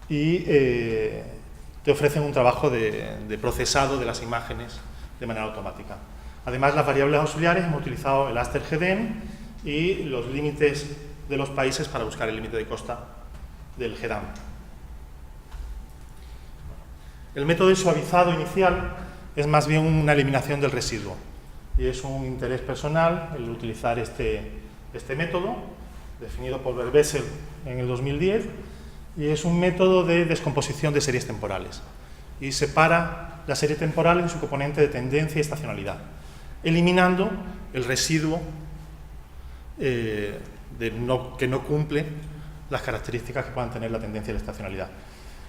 y te ofrecen un trabajo de procesado de las imágenes de manera automática. Además, las variables auxiliares hemos utilizado el Aster GDEM y los límites de los países para buscar el límite de costa del GEDAM. El método de suavizado inicial es más bien una eliminación del residuo, y es un interés personal el utilizar este método, definido por Verbessel en el 2010, y es un método de descomposición de series temporales, y separa la serie temporal en su componente de tendencia y estacionalidad, eliminando el residuo que no cumple las características que puedan tener la tendencia y la estacionalidad.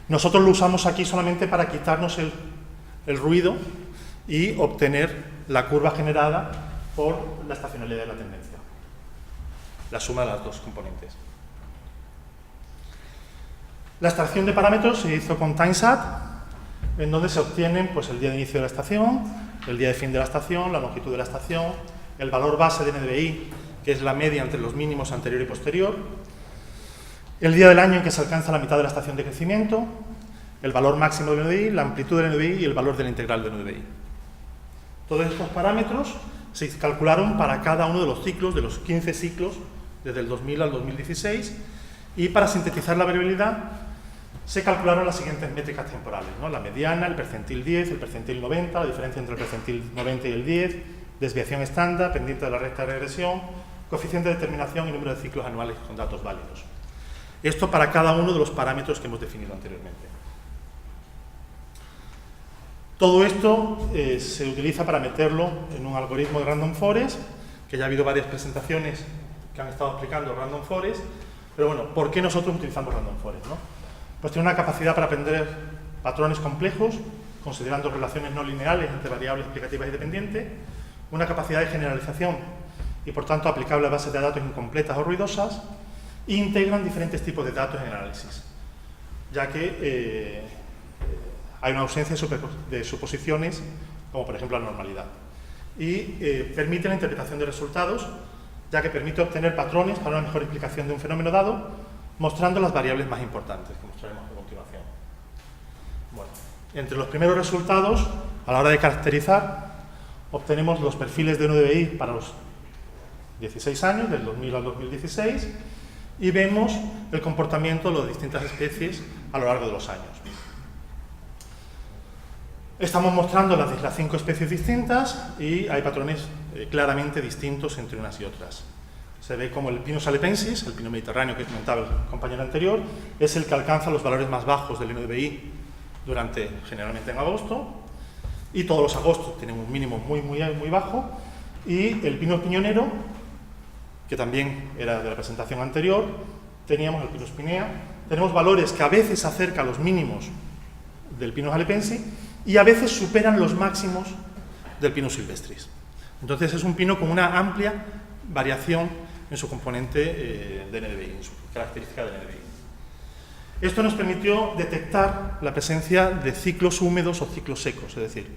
Nosotros lo usamos aquí solamente para quitarnos el ruido y obtener la curva generada por la estacionalidad de la tendencia, la suma de las dos componentes. La extracción de parámetros se hizo con TimeSat, en donde se obtienen pues, el día de inicio de la estación, el día de fin de la estación, la longitud de la estación, el valor base de NDVI, que es la media entre los mínimos anterior y posterior, el día del año en que se alcanza la mitad de la estación de crecimiento, el valor máximo del NDVI, la amplitud del NDVI y el valor de la integral del NDVI. Todos estos parámetros se calcularon para cada uno de los ciclos, de los 15 ciclos, desde el 2000 al 2016, y para sintetizar la variabilidad se calcularon las siguientes métricas temporales, ¿no? La mediana, el percentil 10, el percentil 90, la diferencia entre el percentil 90 y el 10, desviación estándar, pendiente de la recta de regresión, coeficiente de determinación y número de ciclos anuales con datos válidos. Esto para cada uno de los parámetros que hemos definido anteriormente. Todo esto se utiliza para meterlo en un algoritmo de Random Forest, que ya ha habido varias presentaciones que han estado explicando Random Forest, pero bueno, ¿por qué nosotros utilizamos Random Forest, no? Pues tiene una capacidad para aprender patrones complejos, considerando relaciones no lineales entre variables explicativas y dependientes, una capacidad de generalización y por tanto aplicable a bases de datos incompletas o ruidosas, e integran diferentes tipos de datos en el análisis, ya que hay una ausencia de suposiciones, como por ejemplo la normalidad, y permite la interpretación de resultados, ya que permite obtener patrones para una mejor explicación de un fenómeno dado, mostrando las variables más importantes, que mostraremos a continuación. Bueno, entre los primeros resultados, a la hora de caracterizar, obtenemos los perfiles de NDVI para los 16 años, del 2000 al 2016, y vemos el comportamiento de las distintas especies a lo largo de los años. Estamos mostrando las 5 especies distintas y hay patrones claramente distintos entre unas y otras. Se ve como el Pinus alepensis, el pino mediterráneo que comentaba el compañero anterior, es el que alcanza los valores más bajos del NDVI generalmente en agosto, y todos los agostos tienen un mínimo muy bajo, y el pino piñonero, que también era de la presentación anterior, teníamos el Pinus pinea, tenemos valores que a veces se acercan a los mínimos del Pinus halepensis y a veces superan los máximos del Pinus silvestris. Entonces es un pino con una amplia variación en su componente de NDVI, en su característica de NDVI. Esto nos permitió detectar la presencia de ciclos húmedos o ciclos secos, es decir,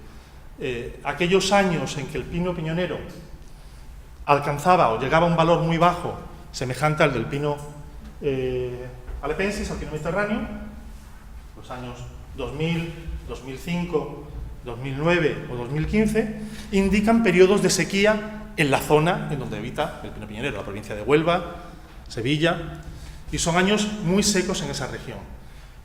aquellos años en que el pino piñonero alcanzaba o llegaba a un valor muy bajo, semejante al del pino halepensis, al pino mediterráneo, los años 2000, 2005, 2009 o 2015, indican periodos de sequía en la zona en donde habita el pino piñonero, la provincia de Huelva, Sevilla, y son años muy secos en esa región.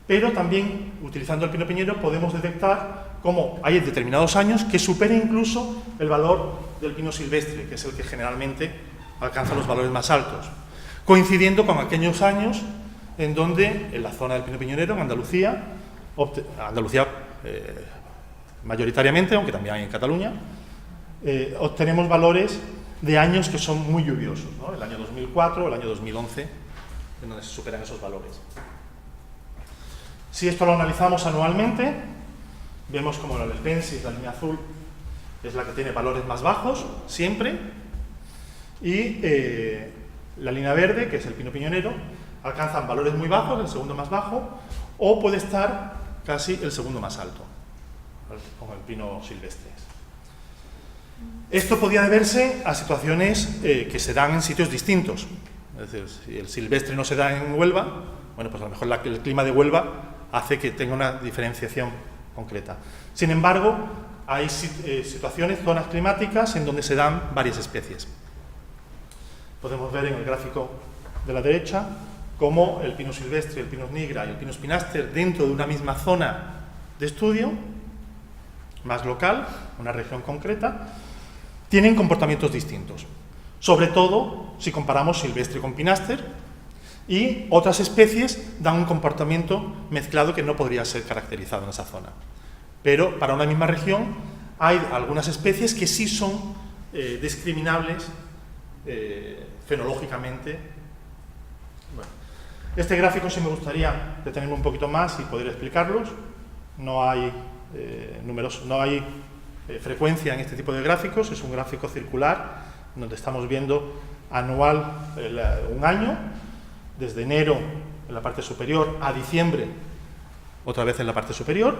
Pero también, utilizando el pino piñonero, podemos detectar cómo hay determinados años que supera incluso el valor del pino silvestre, que es el que generalmente alcanza los valores más altos, coincidiendo con aquellos años en donde, en la zona del pino piñonero, en Andalucía, mayoritariamente, aunque también hay en Cataluña, obtenemos valores de años que son muy lluviosos, ¿no? El año 2004 o el año 2011, en donde se superan esos valores. Si esto lo analizamos anualmente, vemos como la halepensis, la línea azul, es la que tiene valores más bajos, siempre, y la línea verde, que es el pino piñonero, alcanzan valores muy bajos, el segundo más bajo, o puede estar casi el segundo más alto, como el pino silvestre. Esto podía deberse a situaciones que se dan en sitios distintos. Es decir, si el silvestre no se da en Huelva, bueno, pues a lo mejor el clima de Huelva hace que tenga una diferenciación concreta. Sin embargo, hay situaciones, zonas climáticas en donde se dan varias especies. Podemos ver en el gráfico de la derecha cómo el Pinus silvestre, el Pinus nigra y el Pinus pinaster, dentro de una misma zona de estudio, más local, una región concreta, tienen comportamientos distintos. Sobre todo si comparamos silvestre con pinaster, y otras especies dan un comportamiento mezclado que no podría ser caracterizado en esa zona. Pero para una misma región hay algunas especies que sí son discriminables fenológicamente. Bueno, este gráfico sí me gustaría detenerme un poquito más y poder explicarlos. No hay frecuencia en este tipo de gráficos, es un gráfico circular donde estamos viendo anual un año, desde enero en la parte superior a diciembre otra vez en la parte superior.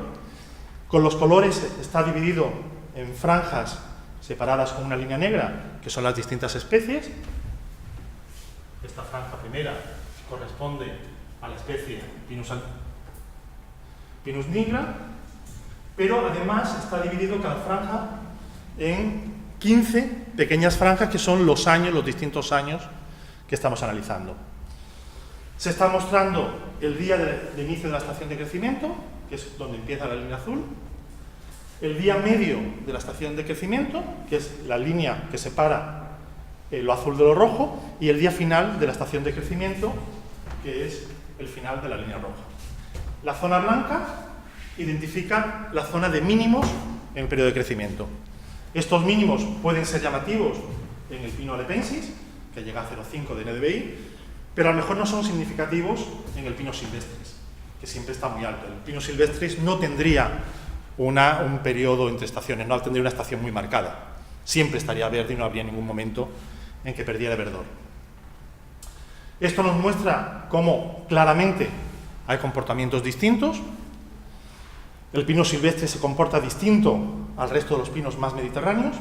Con los colores está dividido en franjas separadas con una línea negra, que son las distintas especies. Esta franja primera corresponde a la especie Pinus nigra, pero además está dividido cada franja en 15 pequeñas franjas que son los años, los distintos años que estamos analizando. Se está mostrando el día de inicio de la estación de crecimiento, que es donde empieza la línea azul, el día medio de la estación de crecimiento, que es la línea que separa lo azul de lo rojo, y el día final de la estación de crecimiento, que es el final de la línea roja. La zona blanca identifica la zona de mínimos en el periodo de crecimiento. Estos mínimos pueden ser llamativos en el pino halepensis, que llega a 0,5 de NDVI, pero a lo mejor no son significativos en el pino silvestris, que siempre está muy alto. El pino silvestris no tendría un periodo entre estaciones, no tendría una estación muy marcada. Siempre estaría verde y no habría ningún momento en que perdiera verdor. Esto nos muestra cómo claramente hay comportamientos distintos. El pino silvestre se comporta distinto al resto de los pinos más mediterráneos,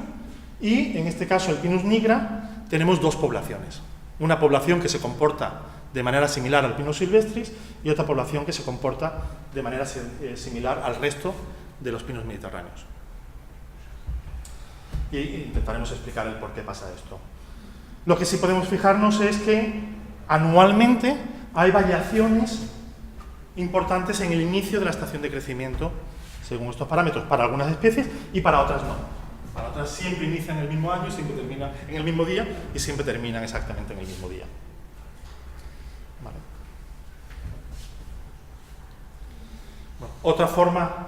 y en este caso el Pinus nigra tenemos dos poblaciones. Una población que se comporta de manera similar al Pinus silvestris y otra población que se comporta de manera similar al resto de los pinos mediterráneos. Y intentaremos explicar el por qué pasa esto. Lo que sí podemos fijarnos es que anualmente hay variaciones importantes en el inicio de la estación de crecimiento según estos parámetros, para algunas especies y para otras no. Para otras siempre inician en el mismo año, siempre terminan en el mismo día y siempre terminan exactamente en el mismo día. Vale. Bueno, otra forma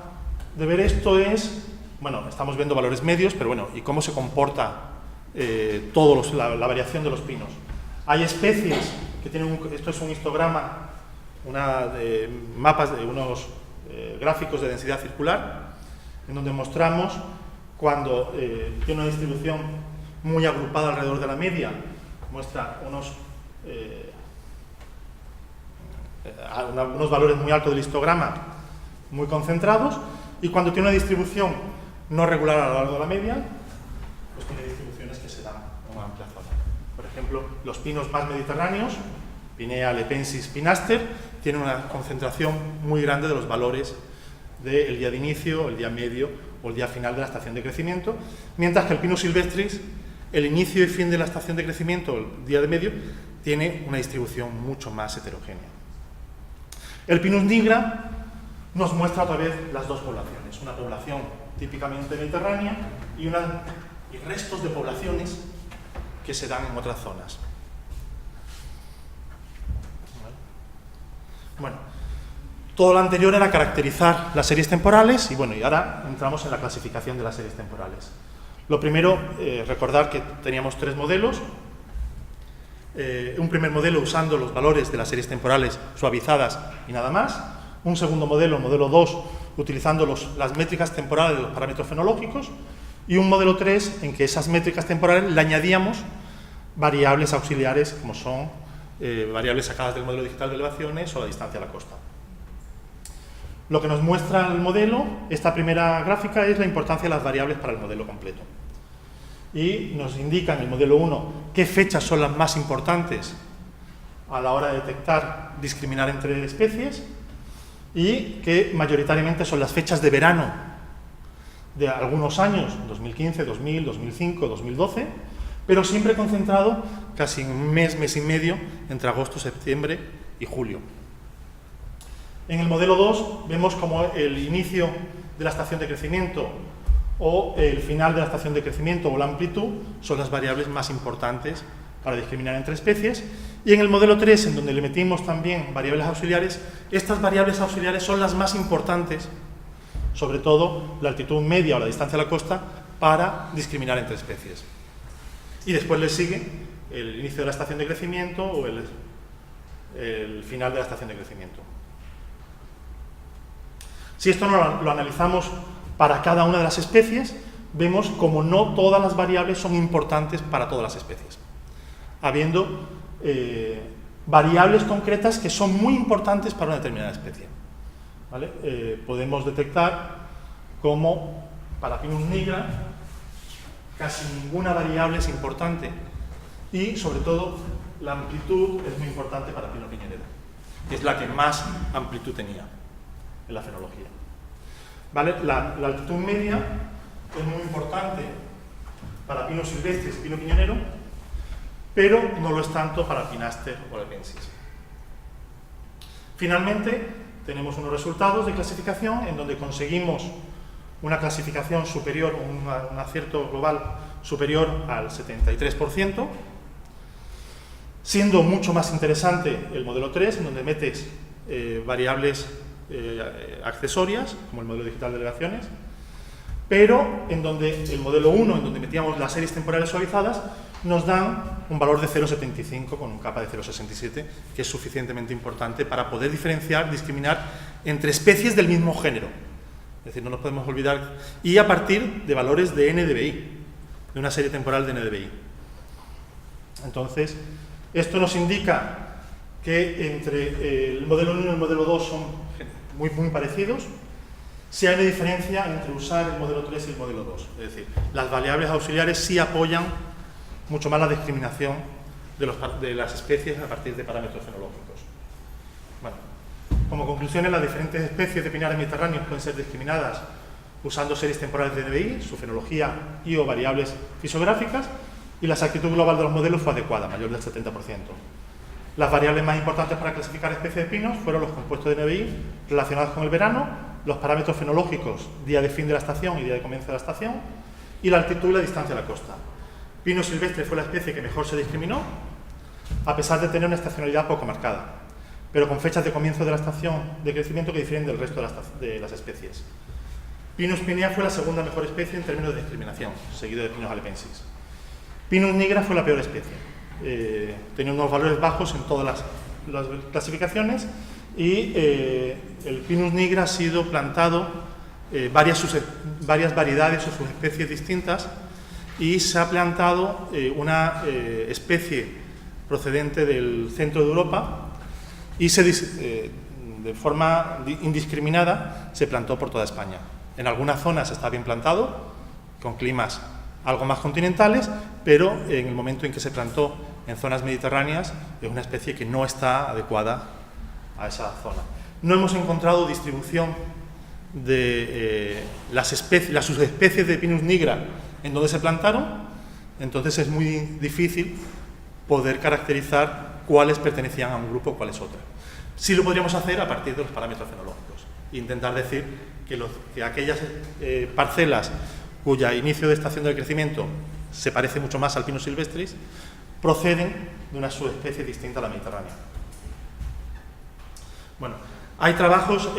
de ver esto es bueno, estamos viendo valores medios, pero bueno, ¿y cómo se comporta la variación de los pinos? Hay especies que tienen, esto es un histograma, mapas de unos gráficos de densidad circular, en donde mostramos cuando tiene una distribución muy agrupada alrededor de la media, muestra unos valores muy altos del histograma, muy concentrados, y cuando tiene una distribución no regular a lo largo de la media, pues tiene distribuciones que se dan en una amplia zona. Por ejemplo, los pinos más mediterráneos, Pinea, lepensis, pinaster, tienen una concentración muy grande de los valores del día de inicio, el día medio o el día final de la estación de crecimiento, mientras que el Pinus silvestris, el inicio y fin de la estación de crecimiento, el día de medio, tiene una distribución mucho más heterogénea. El Pinus nigra nos muestra otra vez las dos poblaciones, una población típicamente mediterránea y restos de poblaciones que se dan en otras zonas. Bueno, todo lo anterior era caracterizar las series temporales y bueno, y ahora entramos en la clasificación de las series temporales. Lo primero, recordar que teníamos tres modelos. Un primer modelo usando los valores de las series temporales suavizadas y nada más. Un segundo modelo, modelo 2, utilizando las métricas temporales de los parámetros fenológicos. Y un modelo 3 en que esas métricas temporales le añadíamos variables auxiliares como son variables sacadas del modelo digital de elevaciones o la distancia a la costa. Lo que nos muestra el modelo, esta primera gráfica, es la importancia de las variables para el modelo completo. Y nos indica en el modelo 1 qué fechas son las más importantes a la hora de detectar, discriminar entre especies, y que mayoritariamente son las fechas de verano de algunos años, 2015, 2000, 2005, 2012, pero siempre concentrado casi un mes, mes y medio, entre agosto, septiembre y julio. En el modelo 2 vemos como el inicio de la estación de crecimiento o el final de la estación de crecimiento o la amplitud son las variables más importantes para discriminar entre especies. Y en el modelo 3, en donde le metimos también variables auxiliares, estas variables auxiliares son las más importantes, sobre todo la altitud media o la distancia a la costa, para discriminar entre especies. Y después le sigue el inicio de la estación de crecimiento o el final de la estación de crecimiento. Si esto lo analizamos para cada una de las especies, vemos como no todas las variables son importantes para todas las especies, habiendo variables concretas que son muy importantes para una determinada especie. ¿Vale? Podemos detectar como para Pinus nigra casi ninguna variable es importante y sobre todo la amplitud es muy importante para Pinus piñonera, que es la que más amplitud tenía en la fenología. ¿Vale? La altitud media es muy importante para Pinus silvestris y Pino piñonero, pero no lo es tanto para Pinaster o lepensis. Finalmente, tenemos unos resultados de clasificación en donde conseguimos una clasificación superior, un acierto global superior al 73%, siendo mucho más interesante el modelo 3, en donde metes variables accesorias, como el modelo digital de elevaciones, pero en donde el modelo 1, en donde metíamos las series temporales suavizadas, nos dan un valor de 0,75 con un kappa de 0,67, que es suficientemente importante para poder diferenciar, discriminar entre especies del mismo género. Es decir, no nos podemos olvidar, y a partir de valores de NDVI, de una serie temporal de NDVI. Entonces, esto nos indica que entre el modelo 1 y el modelo 2 son muy parecidos. Si hay una diferencia entre usar el modelo 3 y el modelo 2, es decir, las variables auxiliares sí apoyan mucho más la discriminación de las especies a partir de parámetros fenológicos. Bueno, como conclusiones, las diferentes especies de pinares mediterráneos pueden ser discriminadas usando series temporales de NDVI, su fenología y o variables fisiográficas, y la exactitud global de los modelos fue adecuada, mayor del 70%. Las variables más importantes para clasificar especies de pinos fueron los compuestos de NDVI relacionados con el verano, los parámetros fenológicos, día de fin de la estación y día de comienzo de la estación, y la altitud y la distancia a la costa. Pinus silvestre fue la especie que mejor se discriminó, a pesar de tener una estacionalidad poco marcada, pero con fechas de comienzo de la estación de crecimiento que difieren del resto de las especies. Pinus pinea fue la segunda mejor especie en términos de discriminación, seguido de Pinus halepensis. Pinus nigra fue la peor especie. Tenía unos valores bajos en todas las clasificaciones y el Pinus nigra ha sido plantado varias variedades o subespecies distintas y se ha plantado una especie procedente del centro de Europa y de forma indiscriminada se plantó por toda España. En algunas zonas está bien plantado, con climas algo más continentales, pero en el momento en que se plantó en zonas mediterráneas es una especie que no está adecuada a esa zona. No hemos encontrado distribución de las subespecies de Pinus nigra en donde se plantaron, entonces es muy difícil poder caracterizar cuáles pertenecían a un grupo o cuáles otras. Sí lo podríamos hacer a partir de los parámetros fenológicos, intentar decir que aquellas parcelas cuya inicio de estación de crecimiento se parece mucho más al Pinus silvestris proceden de una subespecie distinta a la mediterránea. Bueno, hay trabajos.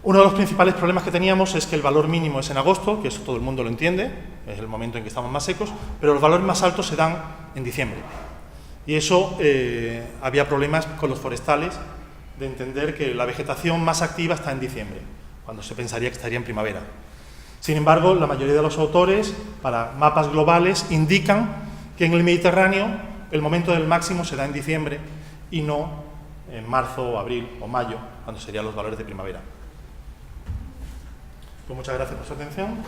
Uno de los principales problemas que teníamos es que el valor mínimo es en agosto, que eso todo el mundo lo entiende, es el momento en que estamos más secos, pero los valores más altos se dan en diciembre. Y eso había problemas con los forestales de entender que la vegetación más activa está en diciembre, cuando se pensaría que estaría en primavera. Sin embargo, la mayoría de los autores, para mapas globales, indican que en el Mediterráneo el momento del máximo se da en diciembre y no en marzo, abril o mayo, cuando serían los valores de primavera. Pues muchas gracias por su atención.